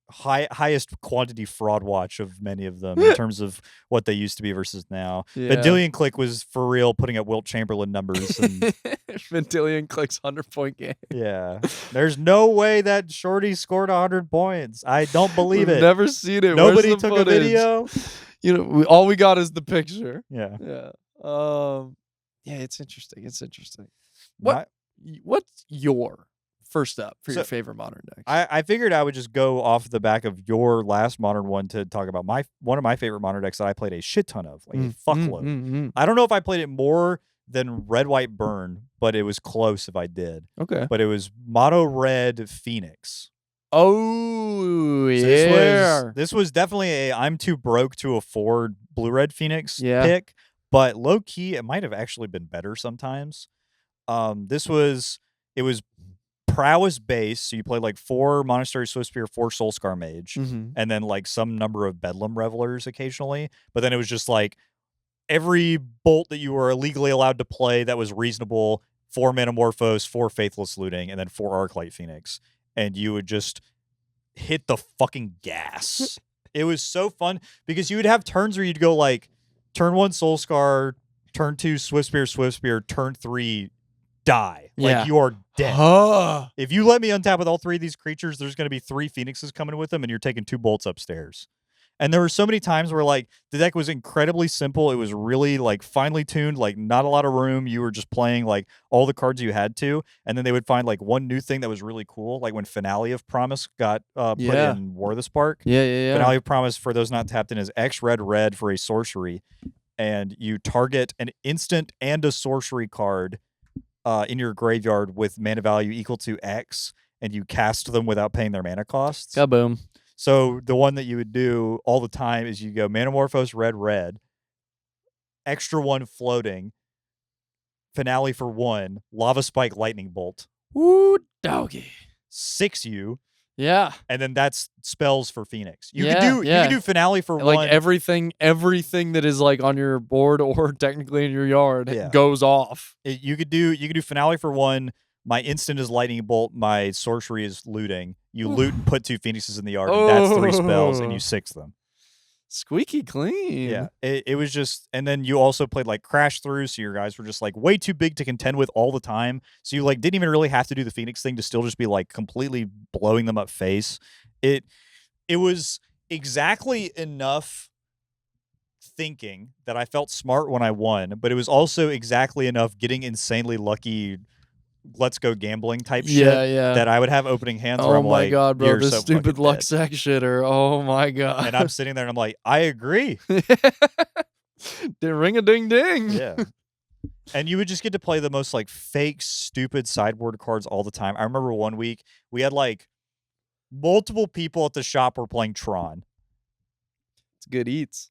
highest quantity fraud watch of many of them in terms of what they used to be versus now. Yeah. Vendilion Click was for real putting up Wilt Chamberlain numbers. And Vendilion Click's 100-point game. yeah, there's no way that Shorty scored 100 points. I don't believe it. Never seen it. Nobody Where's the took footage? a video. You know, all we got is the picture. Yeah. Yeah. Yeah, it's interesting. It's interesting. What's your first up for your favorite modern deck? I figured I would just go off the back of your last modern one to talk about one of my favorite modern decks that I played a shit ton of, like a fuckload. I don't know if I played it more than Red, White, Burn, but it was close if I did. Okay. But it was Mono Red Phoenix. Oh, yeah. So this was definitely a I'm too broke to afford Blue-Red Phoenix Yeah. pick, but low-key, it might have actually been better sometimes. It was prowess base, so you play like 4 Monastery Swiftspear, 4 Soulscar Mage, and then like some number of Bedlam Revelers occasionally. But then it was just like every bolt that you were illegally allowed to play that was reasonable, 4 Manamorphose, 4 Faithless Looting, and then 4 Arclight Phoenix. And you would just hit the fucking gas. It was so fun because you would have turns where you'd go like turn 1 Soulscar, turn 2 Swiftspear, turn 3 die. Like you are dead. If you let me untap with all 3 of these creatures, there's going to be 3 Phoenixes coming with them, and you're taking 2 bolts upstairs. And there were so many times where like the deck was incredibly simple. It was really like finely tuned, like not a lot of room. You were just playing like all the cards you had to, and then they would find like one new thing that was really cool, like when Finale of Promise got put in War of the Spark. Finale of Promise, for those not tapped in, is X red for a sorcery, and you target an instant and a sorcery card in your graveyard with mana value equal to X, and you cast them without paying their mana costs. Kaboom. So the one that you would do all the time is you go Manamorphose red, extra 1 floating, finale for 1, lava spike lightning bolt, Ooh, doggy. 6 you, Yeah. and then that's spells for Phoenix. You Yeah, could yeah. do finale for Like 1. everything that is like on your board or technically in your yard Yeah. goes off. You could do finale for 1. My instant is lightning bolt. My sorcery is looting. You loot and put 2 phoenixes in the yard. And that's 3 spells, and you 6 them. Squeaky clean. Yeah, it was just, and then you also played like crash through, so your guys were just like way too big to contend with all the time. So you like didn't even really have to do the Phoenix thing to still just be like completely blowing them up face. It was exactly enough thinking that I felt smart when I won, but it was also exactly enough getting insanely lucky. Let's go gambling type shit. Yeah. That I would have opening hands where Oh I'm my like, god, bro, "You're this so stupid fucking luck dead." sack shitter. Oh my god. And I'm sitting there and I'm like, I agree. Ring a ding ding. Yeah. And you would just get to play the most like fake, stupid sideboard cards all the time. I remember one week we had like multiple people at the shop were playing Tron. It's good eats.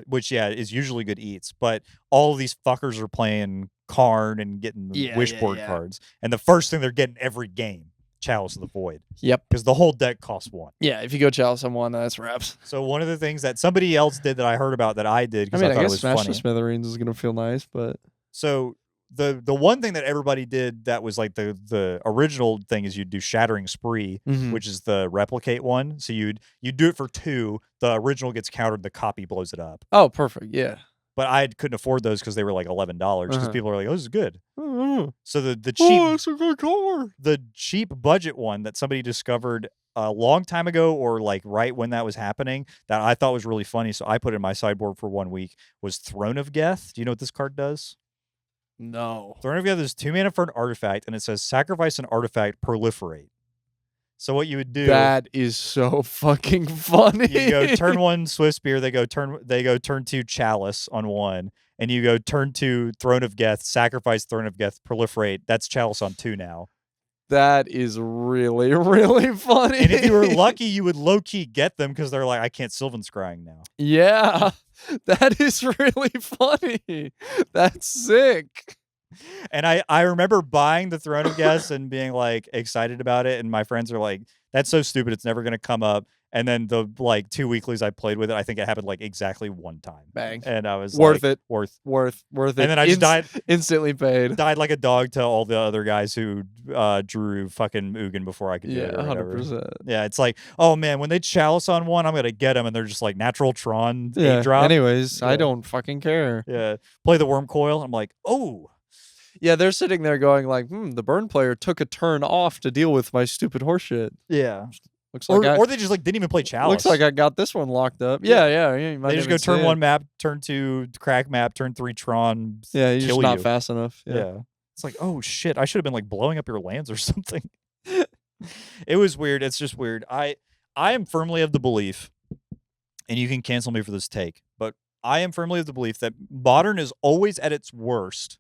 Which is usually good eats, but all of these fuckers are playing Karn and getting wishboard cards. And the first thing they're getting every game, Chalice of the Void. Yep. Because the whole deck costs 1. Yeah, if you go chalice someone, that's wraps. So one of the things that somebody else did that I heard about that I did because I thought guess it was Smash funny. the Smithereens is gonna feel nice, but So the one thing that everybody did that was like the original thing is you'd do Shattering Spree, which is the replicate one. So you'd do it for 2. The original gets countered, the copy blows it up. oh, perfect. Yeah. But I couldn't afford those because they were like $11 because people are like, "Oh, this is good." Oh, So the cheap it's a good car. the cheap budget one that somebody discovered a long time ago or like right when that was happening that I thought was really funny. So I put it in my sideboard for 1 week was Throne of Geth. Do you know what this card does? No. Throne of Geth is 2 mana for an artifact, and it says sacrifice an artifact, proliferate. So what you would do? That is so fucking funny. You go turn 1 Swift Spear. They go turn 2 Chalice on 1, and you go turn 2 Throne of Geth, sacrifice Throne of Geth, proliferate. That's Chalice on 2 now. That is really, really funny. And if you were lucky, you would low key get them because they're like, I can't Sylvan Scrying now. Yeah, that is really funny. That's sick. And I remember buying the Throne of Geth and being like excited about it. And my friends are like, that's so stupid. It's never going to come up. And then the like 2 weeklies I played with it, I think it happened like exactly 1 time. Bang. And I was Worth like, it. Worth it. And then I just died. Instantly paid. Died like a dog to all the other guys who drew fucking Ugin before I could do it. Yeah, or whatever. 100%. Yeah, it's like, oh man, when they Chalice on 1, I'm going to get them. And they're just like natural Tron 8-drop. Anyways, Yeah. I don't fucking care. Yeah. Play the Worm Coil. I'm like, oh. Yeah, they're sitting there going like, the burn player took a turn off to deal with my stupid horseshit. Yeah. Looks like Or they just like didn't even play Chalice. Looks like I got this one locked up. Yeah. You might They just even go turn say 1 it. map, turn 2 crack map, turn 3 Tron. Yeah, you're kill just not you. fast enough. Yeah. It's like, oh shit, I should have been like blowing up your lands or something. It was weird. It's just weird. I am firmly of the belief, and you can cancel me for this take, but I am firmly of the belief that Modern is always at its worst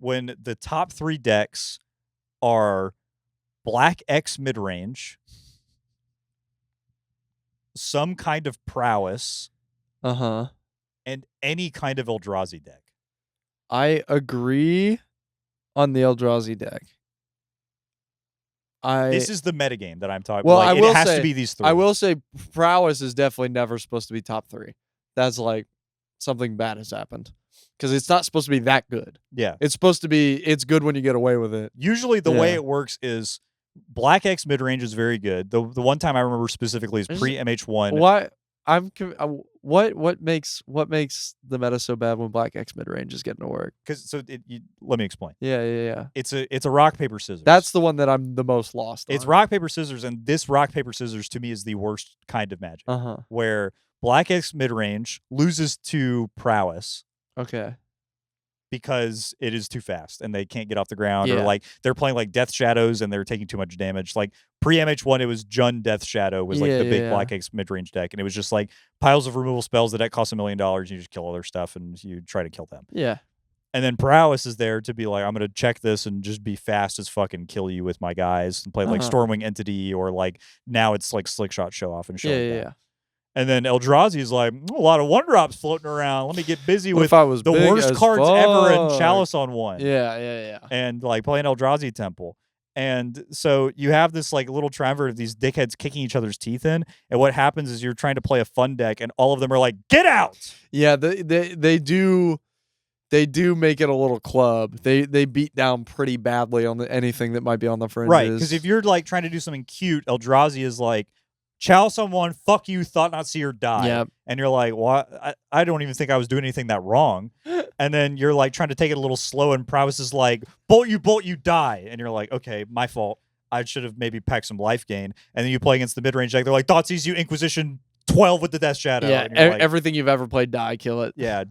when the top 3 decks are Black X midrange, some kind of prowess, and any kind of Eldrazi deck. I agree on the Eldrazi deck. This is the metagame that I'm talking Well, about. I will it has say, to be these 3. I will say prowess is definitely never supposed to be top 3. That's like something bad has happened. Because it's not supposed to be that good. Yeah. It's supposed to be, it's good when you get away with it. Usually the way it works is Black X midrange is very good. The one time I remember specifically is pre MH1. What makes the meta so bad when Black X midrange is getting to work? Let me explain. Yeah. It's a rock paper scissors. That's the one that I'm the most lost on. It's rock paper scissors, and this rock paper scissors to me is the worst kind of magic. Where Black X midrange loses to prowess. Okay. Because it is too fast and they can't get off the ground, or like they're playing like Death Shadows and they're taking too much damage. Like pre MH1, it was Jund Death Shadow was like the big Black X mid range deck, and it was just like piles of removal spells. The deck costs $1 million. You just kill other stuff and you try to kill them. Yeah. And then Prowess is there to be like, I'm going to check this and just be fast as fuck and kill you with my guys and play like Stormwing Entity, or like now it's like Slickshot Show Off and shit like that. Yeah. And then Eldrazi's like, a lot of 1-drops floating around. Let me get busy with the worst cards ever in Chalice on 1. Yeah. And like playing Eldrazi Temple. And so you have this like little triumvirate of these dickheads kicking each other's teeth in. And what happens is you're trying to play a fun deck and all of them are like, get out. Yeah, they do make it a little club. They beat down pretty badly on anything that might be on the fringes. Right, because if you're like trying to do something cute, Eldrazi is like, Chalice on 1, fuck you, thought not see her die. Yep. And you're like, what? I don't even think I was doing anything that wrong. And then you're like trying to take it a little slow, and Prowess is like, bolt, you die. And you're like, okay, my fault. I should have maybe packed some life gain. And then you play against the mid-range deck. They're like, Thoughtseize you, Inquisition 12 with the Death Shadow. Yeah, and like, everything you've ever played, die, kill it. Yeah,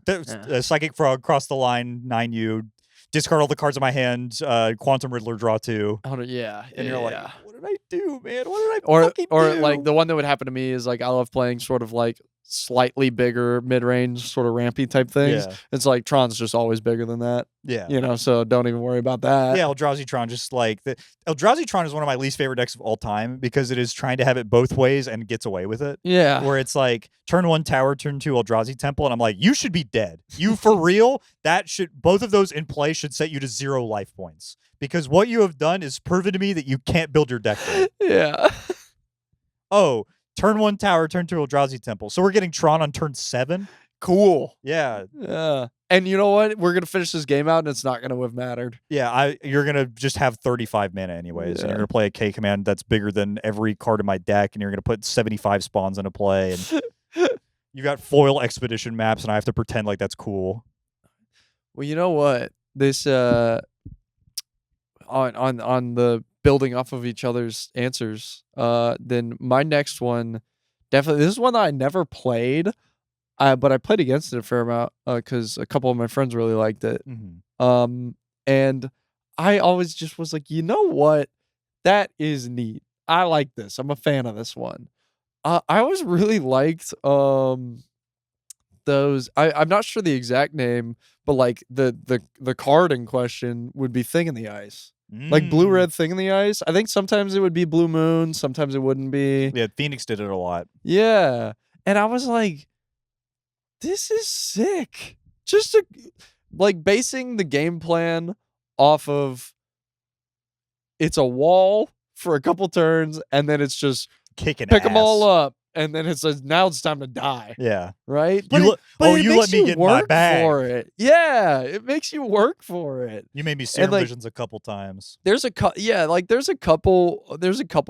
Psychic Frog, cross the line, 9U, discard all the cards in my hand, Quantum Riddler, draw 2. Yeah. And you're like, what did I do, man? What did I fucking do? Or like the one that would happen to me is like I love playing sort of like slightly bigger mid-range sort of rampy type things. Yeah. It's like Tron's just always bigger than that. Yeah. You know, so don't even worry about that. Yeah, Eldrazi Tron just like Eldrazi Tron is one of my least favorite decks of all time because it is trying to have it both ways and gets away with it. Yeah. Where it's like turn 1 tower, turn 2 Eldrazi Temple, and I'm like, you should be dead. You for real? Both of those in play should set you to 0 life points. Because what you have done is proven to me that you can't build your deck. Yeah. Oh, turn 1 tower, turn 2 Eldrazi Temple. So we're getting Tron on turn 7? Cool. Yeah. Yeah. And you know what? We're going to finish this game out and it's not going to have mattered. Yeah, you're going to just have 35 mana anyways. And you're going to play a K command that's bigger than every card in my deck. And you're going to put 75 spawns into play. And you got foil expedition maps and I have to pretend like that's cool. Well, you know what? This, on the building off of each other's answers, then my next one, definitely, this is one that I never played. But I played against it a fair amount because a couple of my friends really liked it. Mm-hmm. And I always just was like, you know what? That is neat. I like this. I'm a fan of this one. I always really liked those. I'm not sure the exact name, but like the card in question would be Thing in the Ice. Like blue-red Thing in the Ice. I think sometimes it would be Blue Moon. Sometimes it wouldn't be. Yeah, Phoenix did it a lot. Yeah. And I was like, this is sick. Just like basing the game plan off of it's a wall for a couple turns and then it's just pick them all up and then it's now it's time to die. Yeah. Right? But you let me get my bag for it. Yeah, it makes you work for it. You made me Serum Visions a couple times. There's a couple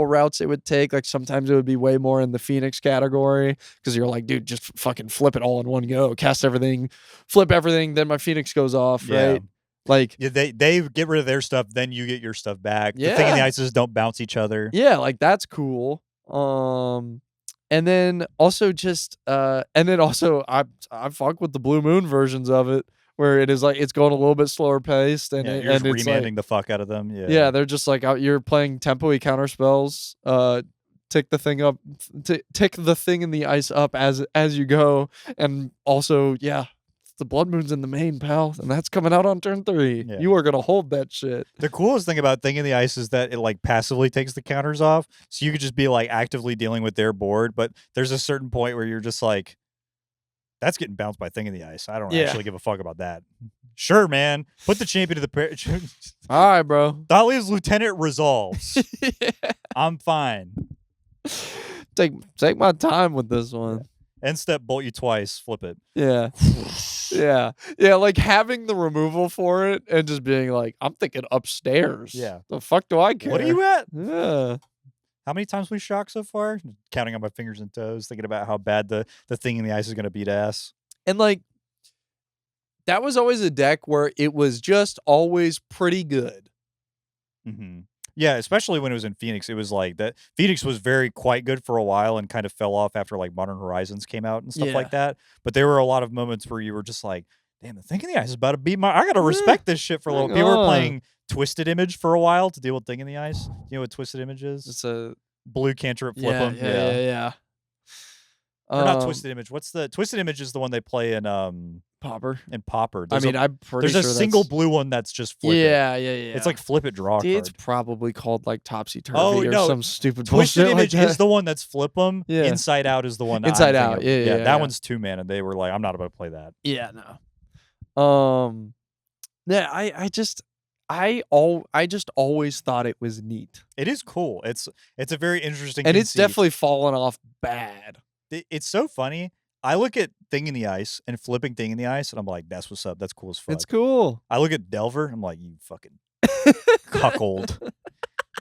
routes it would take. Like sometimes it would be way more in the Phoenix category because you're like, dude, just fucking flip it all in one go. Cast everything, flip everything, then my Phoenix goes off, right? Like they get rid of their stuff, then you get your stuff back. Yeah. The Thing in the Ices don't bounce each other. Yeah, like that's cool. And then also I fuck with the Blue Moon versions of it where it is like it's going a little bit slower paced and you're just remanding the fuck out of them. Yeah, they're just like you're playing tempo-y counter spells. Tick the thing up, tick the Thing in the Ice up as you go, and also the Blood Moon's in the main, pal, and that's coming out on turn 3. Yeah. You are gonna hold that shit. The coolest thing about Thing in the Ice is that it like passively takes the counters off, so you could just be like actively dealing with their board. But there's a certain point where you're just like, that's getting bounced by Thing in the Ice. I don't actually give a fuck about that. Sure, man. Put the champion to the all right, bro. Dahlia's Lieutenant resolves. I'm fine. Take my time with this one. End step, bolt you twice, flip it. Yeah. Yeah, like having the removal for it and just being like, I'm thinking upstairs. Yeah. The fuck do I care? What are you at? Yeah. How many times we shocked so far? Counting on my fingers and toes, thinking about how bad the Thing in the Ice is going to beat ass. And like, that was always a deck where it was just always pretty good. Mm-hmm. Yeah, especially when it was in Phoenix. It was like that. Phoenix was quite good for a while and kind of fell off after like Modern Horizons came out and stuff like that. But there were a lot of moments where you were just like, damn, the Thing in the Ice is about to beat my... I got to respect this shit for a little... People were playing Twisted Image for a while to deal with Thing in the Ice. You know what Twisted Image is? It's a... Blue cantrip flip them. Yeah. Or not Twisted Image. What's the Twisted Image is the one they play in Popper. Popper. I mean, I'm pretty there's sure a single that's... blue one that's just flip Yeah. It's like flip it, draw a It's card. probably called like Topsy Turvy or no, some stupid Twisted bullshit Image like that. is the one that's flip 'em. Yeah. Inside Out is the one that Inside I'm Out. thinking of. Yeah, that one's 2-man, and they were like, I'm not about to play that. Yeah, no. Yeah, I just always thought it was neat. It is cool. It's a very interesting And it's conceit. definitely fallen off bad. It's so funny. I look at Thing in the Ice and flipping Thing in the Ice, and I'm like, that's what's up. That's cool as fuck. It's cool. I look at Delver, I'm like, you fucking cuckold.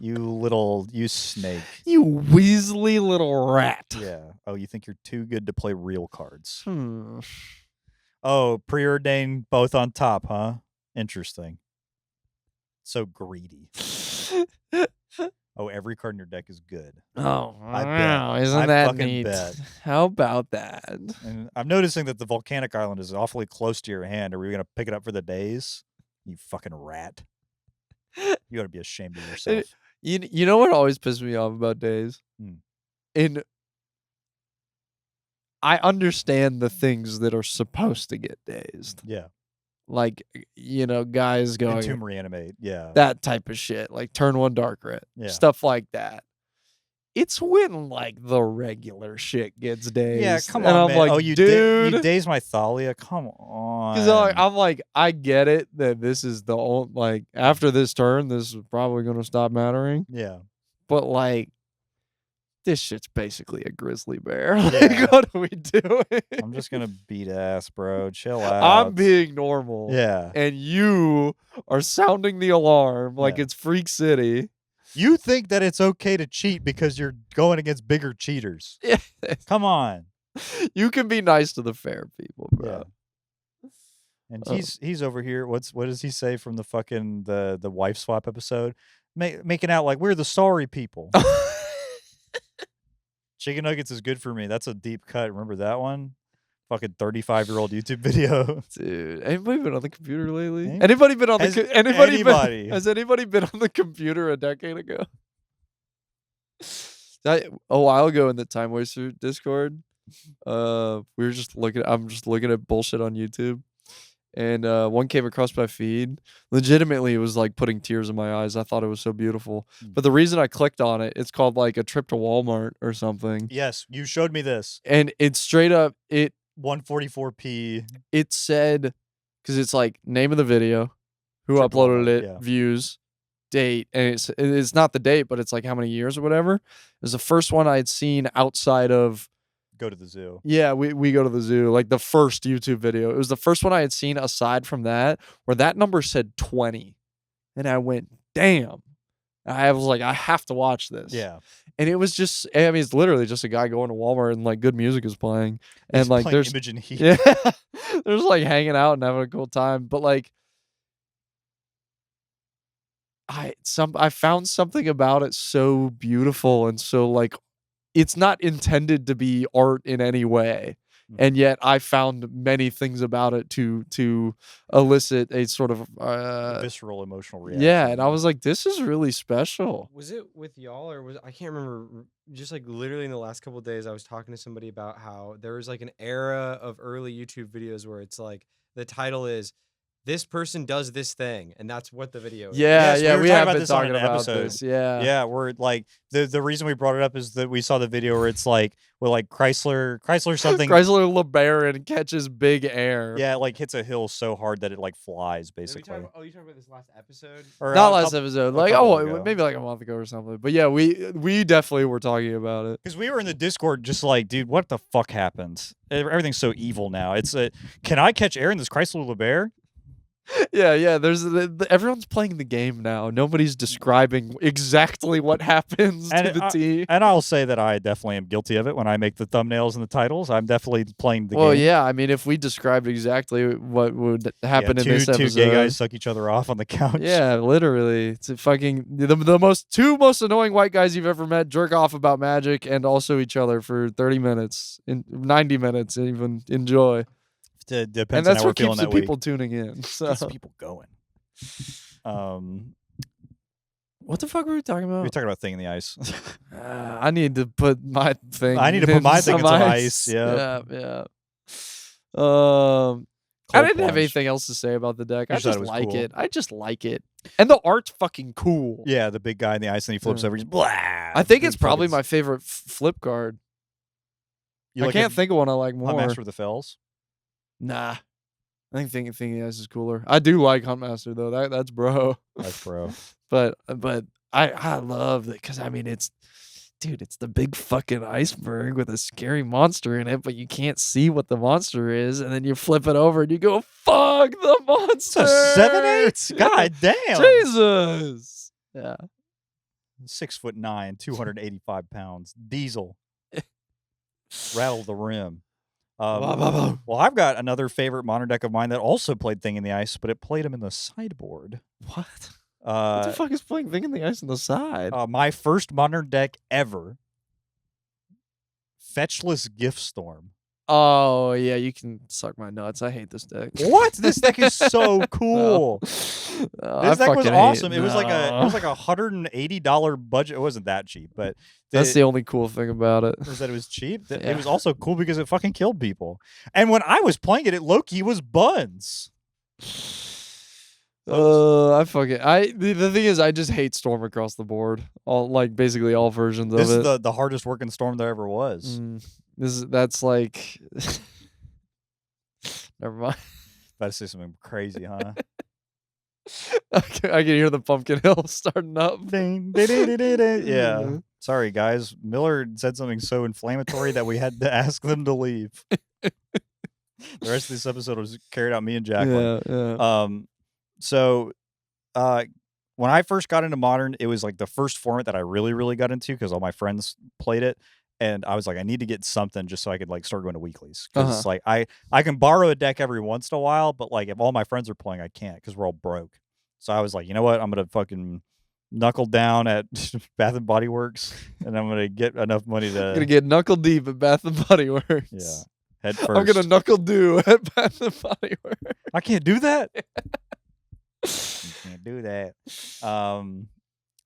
You snake. You Weasley little rat. Yeah. Oh, you think you're too good to play real cards. Hmm. Oh, preordained both on top, huh? Interesting. So greedy. Oh, every card in your deck is good. Oh, I wow. bet. Isn't I that fucking neat? bet. How about that? And I'm noticing that the volcanic island is awfully close to your hand. Are we going to pick it up for the days? You fucking rat. You ought to be ashamed of yourself. You know what always pisses me off about days? I understand the things that are supposed to get dazed. Yeah. Like, guys going... Entomb Reanimate, yeah. That type of shit. Like, turn 1 Dark Red. Yeah. Stuff like that. It's when, like, the regular shit gets dazed. Yeah, come and on, I'm man. like, Oh, you dude... you dazed my Thalia? Come on. Because I'm like, I get it that this is the old... Like, after this turn, this is probably going to stop mattering. Yeah. But, like... This shit's basically a grizzly bear. Yeah. Like, what are we doing? I'm just going to beat ass, bro. Chill out. I'm being normal. Yeah. And you are sounding the alarm like it's Freak City. You think that it's okay to cheat because you're going against bigger cheaters. Yeah. Come on. You can be nice to the fair people, bro. Yeah. And he's over here. What does he say from the fucking the wife swap episode? Making out like we're the sorry people. Chicken nuggets is good for me. That's a deep cut. Remember that one? Fucking 35-year-old YouTube video. Dude, anybody been on the computer lately? Hey? Anybody been on Has the anybody? Has anybody been on the computer a decade ago? A while ago in the Timewaster Discord, I'm just looking at bullshit on YouTube. And one came across my feed. Legitimately, it was like putting tears in my eyes. I thought it was so beautiful. But the reason I clicked on it, it's called like a trip to Walmart or something. Yes, you showed me this. And it's straight up, 144p. It said, because it's like name of the video, who uploaded it, views, date. And it's not the date, but it's like how many years or whatever. It was the first one I had seen outside of Go to the zoo. Yeah, we go to the zoo. Like the first YouTube video. It was the first one I had seen aside from that, where that number said 20. And I went, damn. I was like, I have to watch this. Yeah. And it was just, I mean, it's literally just a guy going to Walmart and like good music is playing. And He's like playing there's Imogen Heap. Yeah. There's like hanging out and having a cool time. But like I found something about it so beautiful and so like it's not intended to be art in any way. And yet I found many things about it to elicit a sort of visceral emotional reaction. Yeah, and I was like, this is really special. Was it with y'all or I can't remember, just like literally in the last couple of days I was talking to somebody about how there was like an era of early YouTube videos where it's like the title is this person does this thing, and that's what the video is. Yeah, yes, yeah, we have talking been about this talking on an about episode. this. Yeah, yeah, we're like the reason we brought it up is that we saw the video where it's like with like Chrysler something. Chrysler LeBaron catches big air. Yeah, it like hits a hill so hard that it like flies basically. You talking about this last episode? Or, not last episode, like ago. Maybe like a month ago or something. But yeah, we definitely were talking about it because we were in the Discord just like, dude, what the fuck happened? Everything's so evil now. It's can I catch air in this Chrysler LeBaron? Yeah. There's everyone's playing the game now. Nobody's describing exactly what happens to the T. And I'll say that I definitely am guilty of it when I make the thumbnails and the titles. I'm definitely playing the game. Well, yeah. I mean, if we described exactly what would happen in this episode, two gay guys suck each other off on the couch. Yeah, literally. It's a fucking the two most annoying white guys you've ever met jerk off about Magic and also each other for 30 minutes, 90 minutes, even enjoy. Depends and that's on how what we're keeps feeling the people tuning in. So. Keeps people going. What the fuck were we talking We were about? talking about Thing in the Ice. I need to put my thing. I need to put my thing in some ice. Yeah. I Cold didn't have plunge. anything else to say about the deck. You I just thought just it was like cool. it. I just like it, and the art's fucking cool. Yeah, the big guy in the ice, and he flips Yeah. over. He's blah. I think it's probably my favorite flip card. You I like can't think of one I like Hunt more. Master of the Fells. Nah, I think Thinking the Ice is cooler. I do like Huntmaster though. That's bro. That's bro. But I love it because I mean it's the big fucking iceberg with a scary monster in it, but you can't see what the monster is, and then you flip it over and you go, "Fuck the monster!" It's a 7/8. God damn. Jesus. Yeah. 6'9", 285 pounds. Diesel. Rattle the rim. Well, I've got another favorite modern deck of mine that also played Thing in the Ice, but it played him in the sideboard. What? What the Uh, fuck is playing Thing in the Ice on the side? my first modern deck ever. Fetchless Gift Storm. Oh yeah, you can suck my nuts. I hate this deck. What? This deck is so cool. This deck was awesome. It was like a $180 budget. It wasn't that cheap, but that's the only cool thing about it. was that it was cheap. Yeah. It was also cool because it fucking killed people. And when I was playing it, low-key was buns. The thing is, I just hate Storm across the board. Basically all versions of This it. is the hardest working Storm there ever was. That's like never mind. About to say something crazy, huh? I can hear the Pumpkin Hill starting up. Ding, ding, ding, ding, ding. Yeah. Sorry, guys. Miller said something so inflammatory that we had to ask them to leave. The rest of this episode was carried out me and Jacqueline. Yeah. So, when I first got into Modern, it was like the first format that I really, really got into because all my friends played it. And I was like, I need to get something just so I could like start going to weeklies. Because like I can borrow a deck every once in a while, but like if all my friends are playing, I can't because we're all broke. So I was like, you know what? I'm gonna fucking knuckle down at Bath and Body Works, and I'm gonna get enough money to. I'm gonna get knuckle deep at Bath and Body Works. Yeah, head first. I'm gonna knuckle do at Bath and Body Works. I can't do that. You can't do that.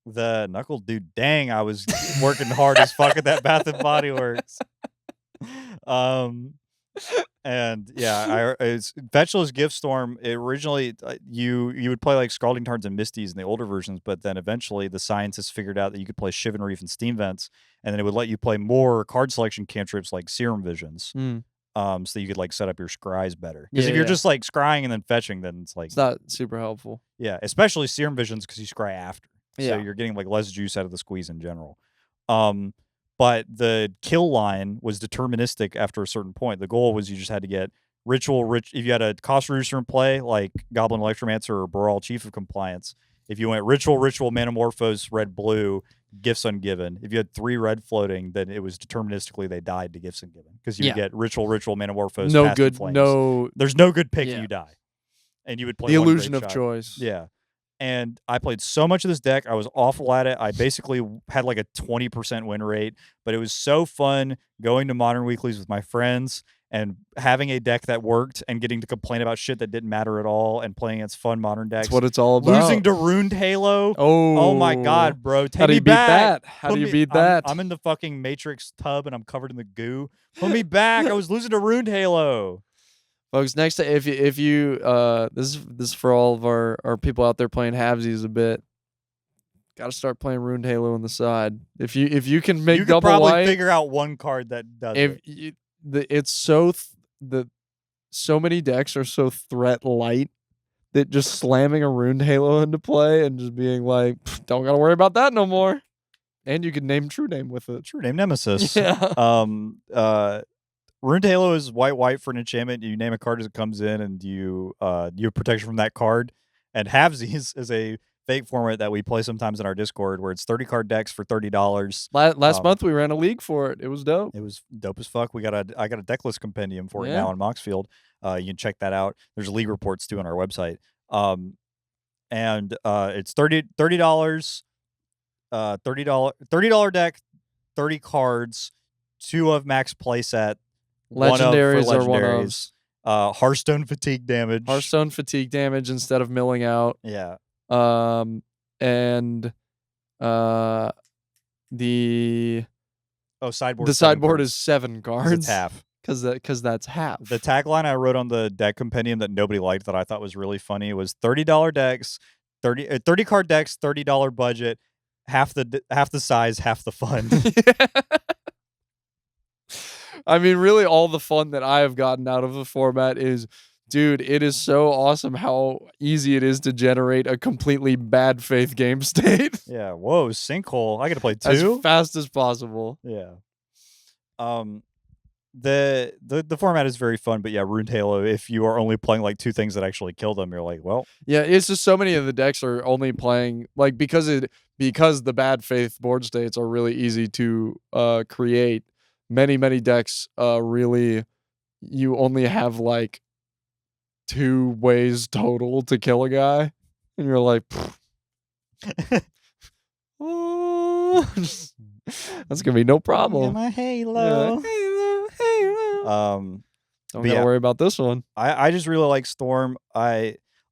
The knuckle dude, dang, I was working hard as fuck at that Bath and Body Works. And yeah, it's Fetchless Gift Storm. It originally, you would play like Scalding Tarns and Misties in the older versions, but then eventually the scientists figured out that you could play Shivan Reef and Steam Vents, and then it would let you play more card selection cantrips like Serum Visions. So that you could like set up your scries better. Because if you're just like scrying and then fetching, then it's like it's not super helpful. Yeah, especially Serum Visions because you scry after. Yeah. So you're getting like less juice out of the squeeze in general. But the kill line was deterministic after a certain point. The goal was you just had to get ritual if you had a cost reducer in play, like Goblin Electromancer or Baral Chief of Compliance. If you went ritual, Manamorphose, red, blue, gifts ungiven. If you had 3 red floating, then it was deterministically they died to gifts ungiven. Because you would get ritual, Manamorphose, no Past in good, Flames. no. There's no good pick and you die. And you would play the one illusion great of shot. choice. Yeah. And I played so much of this deck. I was awful at it. I basically had like a 20% win rate, but it was so fun going to Modern Weeklies with my friends and having a deck that worked and getting to complain about shit that didn't matter at all and playing its fun Modern decks. That's what it's all about. Losing to Ruined Halo. Oh my God, bro. Take How do me you beat back. that? How do you beat that? I'm in the fucking Matrix tub and I'm covered in the goo. Put me back. I was losing to Ruined Halo. Folks, next time if you this is for all of our people out there playing halvesies a bit. Got to start playing Ruined Halo on the side. If you can make you could double probably white, figure out one card that does it. It's so so many decks are so threat light that just slamming a Ruined Halo into play and just being like, don't gotta worry about that no more. And you can name True Name with it. True Name Nemesis. Yeah. Ruined Halo is white for an enchantment. You name a card as it comes in, and you have protection from that card. And Halvesies is a fake format that we play sometimes in our Discord, where it's 30 card decks for $30. Last month we ran a league for it. It was dope. It was dope as fuck. I got a deck list compendium for it Yeah. now on Moxfield. You can check that out. There's league reports too on our website. And it's $30. $30 deck, 30 cards, 2 of max playset. Legendaries are one ofs. Hearthstone fatigue damage. Hearthstone fatigue damage instead of milling out. Yeah. And The sideboard. the sideboard cards. is 7 cards. It's half. Because that's half. The tagline I wrote on the deck compendium that nobody liked that I thought was really funny was $30 decks, 30 card decks, $30 budget, half the size, half the fun. I mean, really, all the fun that I have gotten out of the format is, dude, it is so awesome how easy it is to generate a completely bad faith game state. Yeah. Whoa, sinkhole. I got to play 2 as fast as possible. Yeah. The format is very fun, but yeah, Ruined Halo, if you are only playing like 2 things that actually kill them, you're like, well. Yeah, it's just so many of the decks are only playing like because the bad faith board states are really easy to create. Many decks really you only have like 2 ways total to kill a guy, and you're like, oh, that's gonna be no problem. My Halo. Yeah, Halo. Don't gotta worry about this one. I just really like Storm.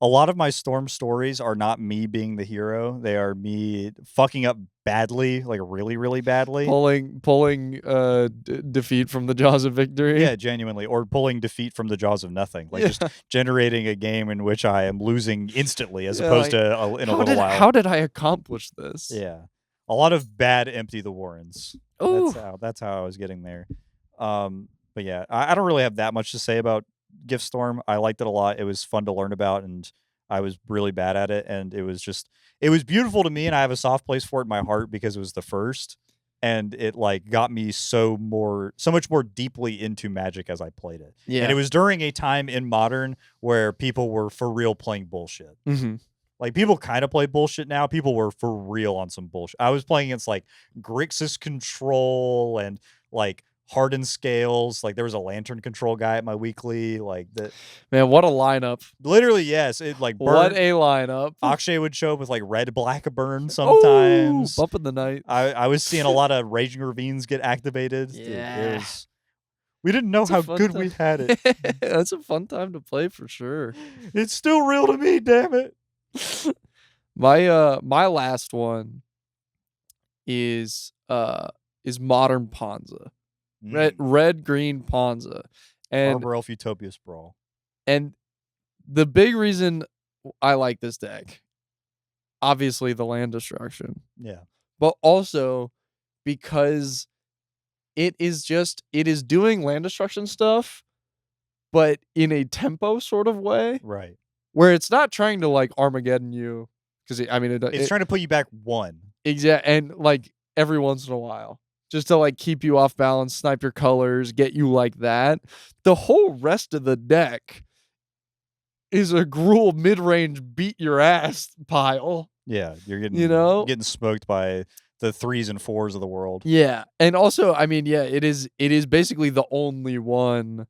A lot of my Storm stories are not me being the hero. They are me fucking up badly, like really, really badly. Pulling defeat from the jaws of victory. Yeah, genuinely. Or pulling defeat from the jaws of nothing. Like just generating a game in which I am losing instantly as opposed to in a little while. How did I accomplish this? Yeah. A lot of bad empty the Warrens. That's how I was getting there. But yeah, I don't really have that much to say about Gift Storm. I liked it a lot. It was fun to learn about, and I was really bad at it. And it was beautiful to me, and I have a soft place for it in my heart because it was the first, and it like got me so much more deeply into Magic as I played it. Yeah, and it was during a time in Modern where people were for real playing bullshit. Mm-hmm. Like, people kind of play bullshit now. People were for real on some bullshit. I was playing against like Grixis Control and like Hardened Scales. Like, there was a Lantern Control guy at my weekly. Like, that. Man, what a lineup! Literally, yes. It like burned. What a lineup! Akshay would show up with like red black burn sometimes. Bump in the night. I was seeing a lot of Raging Ravines get activated. Yeah. Dude, we didn't know how good we had it. That's a fun time to play for sure. It's still real to me, damn it. My last one is Modern Ponza. Red green Ponza. And Arbor Elf Utopia Sprawl. And the big reason I like this deck, obviously the land destruction. Yeah. But also because it is doing land destruction stuff, but in a tempo sort of way. Right. Where it's not trying to like Armageddon you, because it's trying to put you back 1. Exactly, and like every once in a while, just to like keep you off balance, snipe your colors, get you like that. The whole rest of the deck is a Gruul mid-range beat your ass pile. Yeah, you're getting smoked by the 3s and 4s of the world. Yeah, and also, I mean, yeah, it is basically the only one.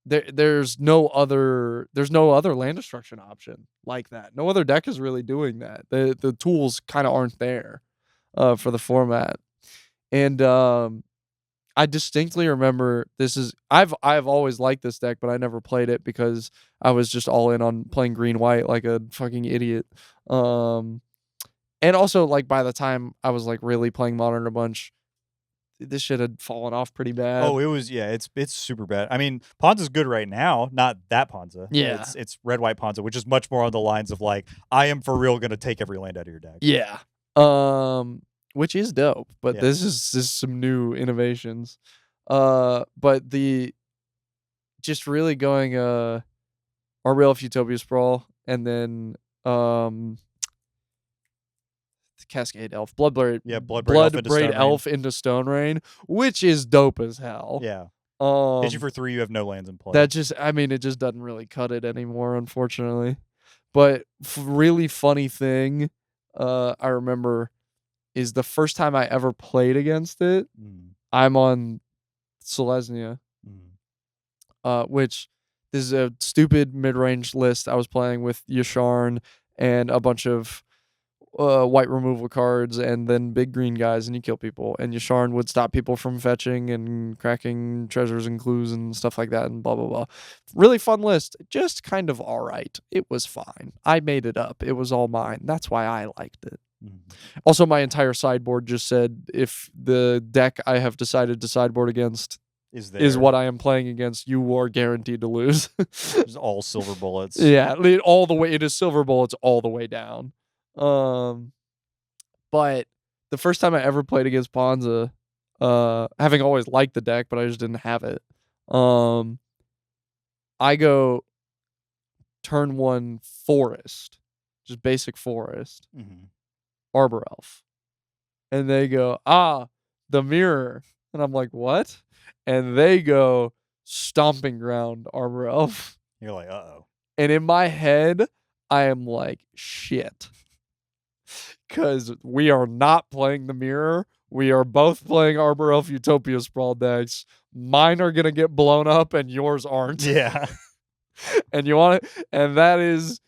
There's no other land destruction option like that. No other deck is really doing that. The tools kind of aren't there for the format. And I distinctly remember I've always liked this deck, but I never played it because I was just all in on playing green white like a fucking idiot. And also, like, by the time I was like really playing Modern a bunch, this shit had fallen off pretty bad. Oh, it's super bad. I mean, Ponza's good right now, not that Ponza. Yeah. It's red white Ponza, which is much more on the lines of like, I am for real gonna take every land out of your deck. Yeah. Which is dope, but this is some new innovations. But just really going Arbor Elf Utopia Sprawl, and then Cascade Elf, Bloodbraid Elf into Stone Rain, which is dope as hell. Yeah. Hit you for 3, you have no lands in play. It just doesn't really cut it anymore, unfortunately. But really funny thing, I remember, is the first time I ever played against it. I'm on Selesnya, which is a stupid mid-range list. I was playing with Yasharn and a bunch of white removal cards and then big green guys, and you kill people. And Yasharn would stop people from fetching and cracking treasures and clues and stuff like that and blah, blah, blah. Really fun list. Just kind of all right. It was fine. I made it up. It was all mine. That's why I liked it. Also, my entire sideboard just said if the deck I have decided to sideboard against is what I am playing against, you are guaranteed to lose. It's all silver bullets. Yeah, all the way. It is silver bullets all the way down. But the first time I ever played against Ponza, having always liked the deck, but I just didn't have it. I go turn 1 forest, just basic forest, Arbor Elf. And they go, the mirror. And I'm like, what? And they go, Stomping Ground, Arbor Elf. You're like, uh-oh. And in my head, I am like, shit. Because we are not playing the mirror. We are both playing Arbor Elf Utopia Sprawl decks. Mine are going to get blown up and yours aren't. Yeah. And you want it? And that is,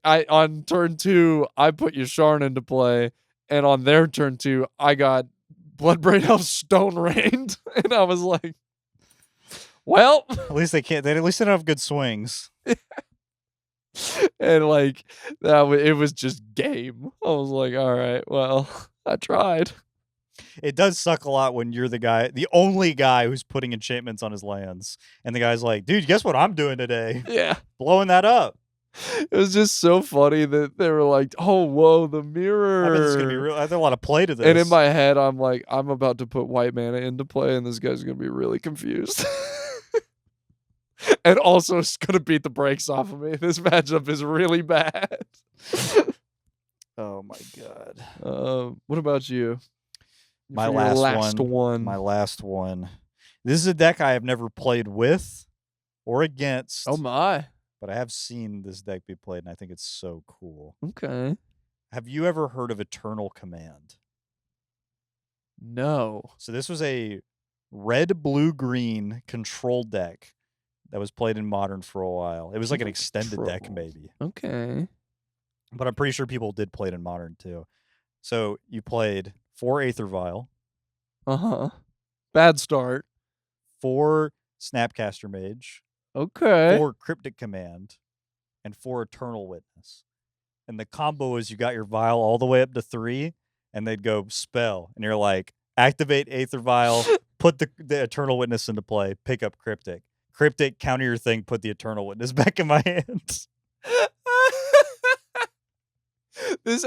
on turn 2, I put Yasharn into play. And on their turn 2, I got Bloodbraid Elf Stone Rained. And I was like, well. At least they can't. At least they don't have good swings. And like it was just game. I was like, all right, well, I tried. It does suck a lot when you're the only guy who's putting enchantments on his lands, and the guy's like, dude, guess what I'm doing today? Yeah, blowing that up. It was just so funny that they were like, oh, whoa, the mirror. I bet it's gonna be real. There's a lot of play to this. And in my head, I'm like, I'm about to put white mana into play, and this guy's gonna be really confused. And also it's going to beat the brakes off of me. This matchup is really bad. Oh, my God. What about you? My last one. My last one. This is a deck I have never played with or against. Oh, my. But I have seen this deck be played, and I think it's so cool. Okay. Have you ever heard of Eternal Command? No. So this was a red, blue, green control deck that was played in Modern for a while. It was like an extended deck, maybe. Okay. But I'm pretty sure people did play it in Modern, too. So you played 4 Aether Vial. Uh-huh. Bad start. 4 Snapcaster Mage. Okay. 4 Cryptic Command. And 4 Eternal Witness. And the combo is you got your Vial all the way up to 3, and they'd go Spell. And you're like, activate Aether Vial, put the Eternal Witness into play, pick up Cryptic. Cryptic, counter your thing, put the Eternal Witness back in my hands. This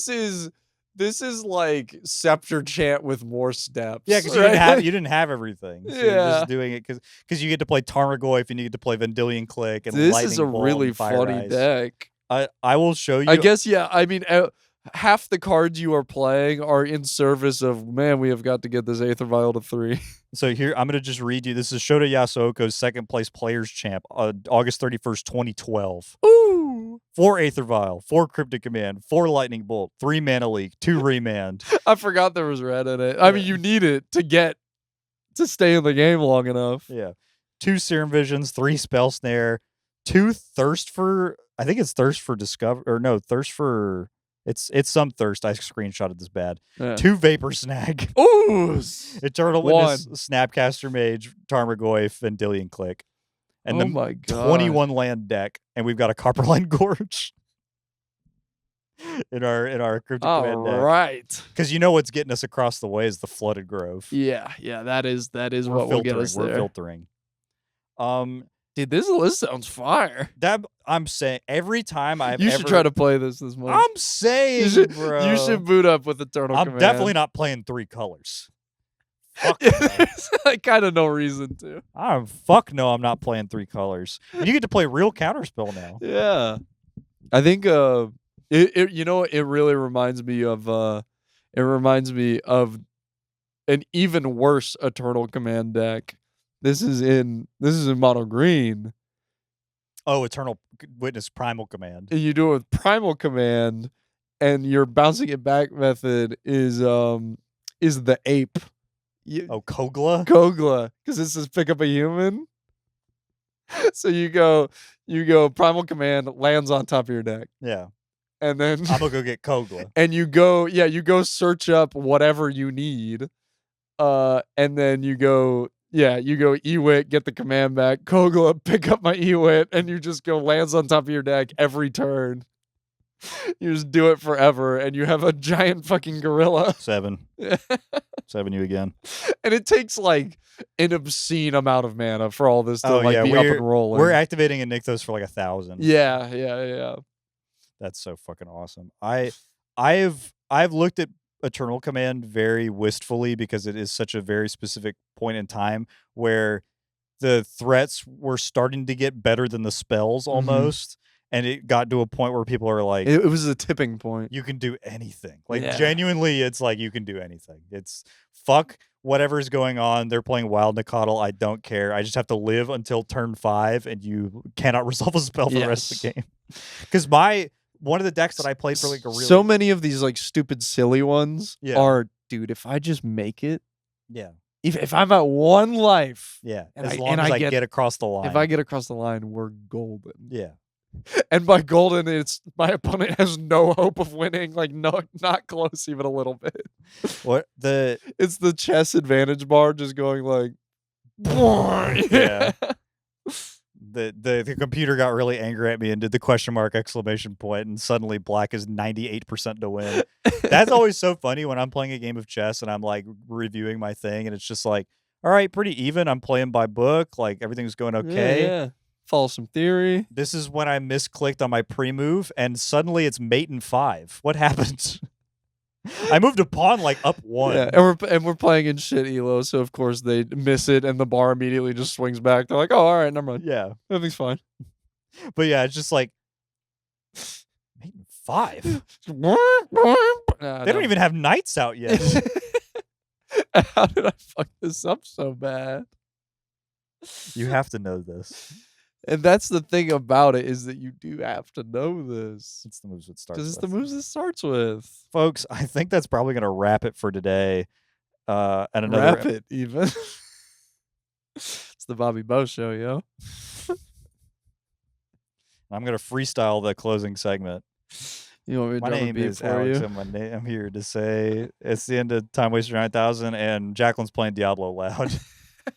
is like Scepter Chant with more steps. Yeah, because you didn't have everything. So you're just doing it because you get to play Tarmogoyf and you get to play Vendilion Click and this Lightning is a Bolt really and Fire funny Ice. deck. I will show you. I guess, yeah. I mean, half the cards you are playing are in service of, man, we have got to get this Aether Vial to 3. So here, I'm going to just read you. This is Shota Yasuoka's second place Players Champ, August 31st, 2012. Ooh. 4 Aether Vial, 4 Cryptic Command, 4 Lightning Bolt, 3 Mana Leak, 2 Remand. I forgot there was red in it. I mean, you need it to stay in the game long enough. Yeah. 2 Serum Visions, 3 Spell Snare, 2 Thirst for, I think it's Thirst for Discover, or no, Thirst for, it's some Thirst. I screenshotted this bad. Yeah. 2 Vapor Snag. Ooh! Eternal Witness, Snapcaster Mage, Tarmogoyf, and Dillion Click. And my God. 21 land deck, and we've got a Copperline Gorge in our Cryptic Command deck. All right. Because you know what's getting us across the way is the Flooded Grove. Yeah, that is what will get us there. We're filtering. Dude, this list sounds fire. That I'm saying every time you should try to play this month. I'm saying, bro. You should boot up with Eternal Command. I'm definitely not playing 3 colors. Fuck There's kind of no reason to. Fuck no, I'm not playing 3 colors. And you get to play real counterspell now. Yeah. I think it really reminds me of an even worse Eternal Command deck. This is in Mono Green. Oh, Eternal Witness Primal Command. And you do it with Primal Command, and your bouncing it back method is the ape. Kogla? Kogla, because this says pick up a human. So you go Primal Command, lands on top of your deck. Yeah. And then I'm gonna go get Kogla. And you go search up whatever you need. And then you go Ewit, get the command back, Kogla, pick up my Ewit, and you just go lands on top of your deck every turn. You just do it forever, and you have a giant fucking gorilla. 7. 7 you again. And it takes like an obscene amount of mana for all this to be up and rolling. We're activating a Nykthos for like 1,000. Yeah. That's so fucking awesome. I've looked at Eternal Command very wistfully because it is such a very specific point in time where the threats were starting to get better than the spells almost. And it got to a point where people are like... It was a tipping point. You can do anything. Like, genuinely, it's like you can do anything. It's fuck whatever's going on. They're playing Wild Nacatl. I don't care. I just have to live until turn 5, and you cannot resolve a spell for the rest of the game. Because one of the decks that I played for like a really... So many of these like stupid, silly ones are, dude, if I just make it... Yeah. If I'm at 1 life... Yeah. And as long as I get across the line. If I get across the line, we're golden. Yeah. And by golden, it's my opponent has no hope of winning, like not close even a little bit. It's the chess advantage bar just going like, yeah. The computer got really angry at me and did the question mark exclamation point, and suddenly black is 98% to win. That's always so funny when I'm playing a game of chess and I'm like reviewing my thing, and it's just like, all right, pretty even. I'm playing by book, like everything's going okay. Yeah. Follow some theory. This is when I misclicked on my pre-move, and suddenly it's mate and 5. What happened? I moved a pawn like up 1. Yeah, and we're playing in shit elo, so of course they miss it, and the bar immediately just swings back. They're like, "Oh, all right, never mind. Yeah, everything's fine." But yeah, it's just like mate and 5. They don't even have knights out yet. How did I fuck this up so bad? You have to know this. And that's the thing about it, is that you do have to know this. It's the moves it starts with. Because it's the moves it starts with. Folks, I think that's probably going to wrap it for today. And another wrap it, even. It's the Bobby Bow Show, yo. I'm going to freestyle the closing segment. You want me to my name is Alex, and I'm here to say it's the end of Timewaster 9000, and Jacqueline's playing Diablo loud.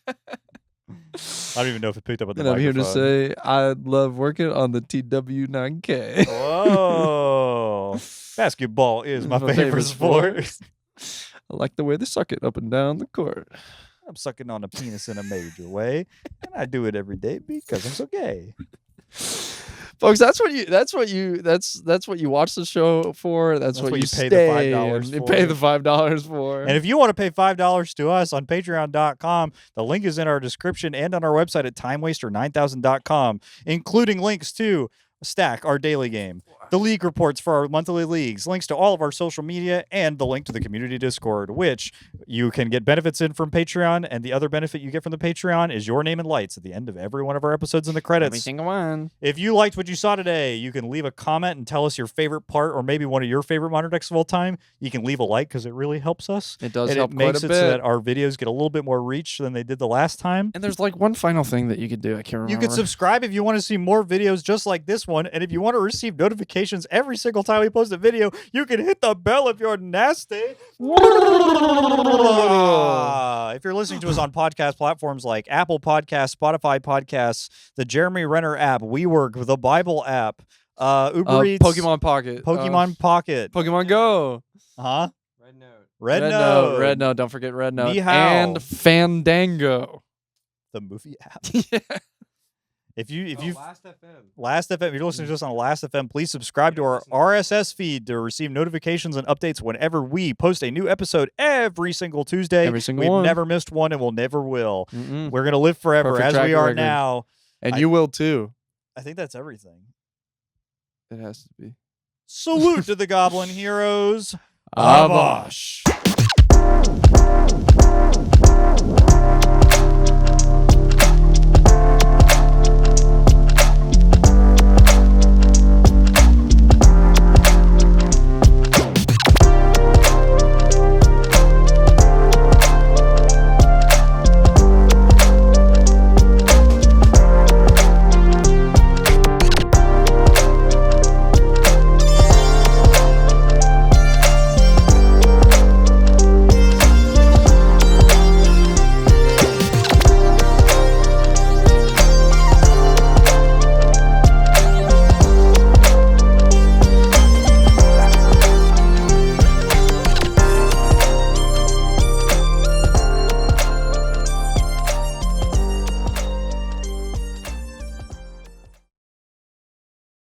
I don't even know if it picked up at the microphone. I'm here to say I love working on the TW9K. Whoa. Basketball is my favorite sport. I like the way they suck it up and down the court. I'm sucking on a penis in a major way, and I do it every day because I'm so gay. Folks, that's what you watch the show for. That's what you pay stay the $5 and for. pay the $5 for. And if you want to pay $5 to us on patreon.com, the link is in our description and on our website at timewaster9000.com, including links to Stack, our daily game, the league reports for our monthly leagues, links to all of our social media, and the link to the community Discord, which you can get benefits in from Patreon. And the other benefit you get from the Patreon is your name and lights at the end of every one of our episodes in the credits. Every single one. If you liked what you saw today, you can leave a comment and tell us your favorite part, or maybe one of your favorite modern decks of all time. You can leave a like because it really helps us. It does and help it makes quite a it bit. so that our videos get a little bit more reach than they did the last time. And there's like one final thing that you could do. I can't remember. You could subscribe if you want to see more videos just like this one. And if you want to receive notifications every single time we post a video, you can hit the bell if you're nasty. If you're listening to us on podcast platforms like Apple Podcasts, Spotify Podcasts, the Jeremy Renner app, WeWork, the Bible app, Uber Eats, Pokemon Pocket, Pokemon Pocket, Pokemon Go, Red Note. Red Note. Don't forget Red Note. Nihao. And Fandango, the movie app. Yeah. If you Last FM. If you're listening to us on Last FM, please subscribe to our RSS feed to receive notifications and updates whenever we post a new episode every single Tuesday. Every single We've one. never missed one, and we'll never will. Mm-mm. We're gonna live forever Perfect as track we are record. now. And you will too. I think that's everything. It has to be. Salute to the Goblin Heroes. Abosh.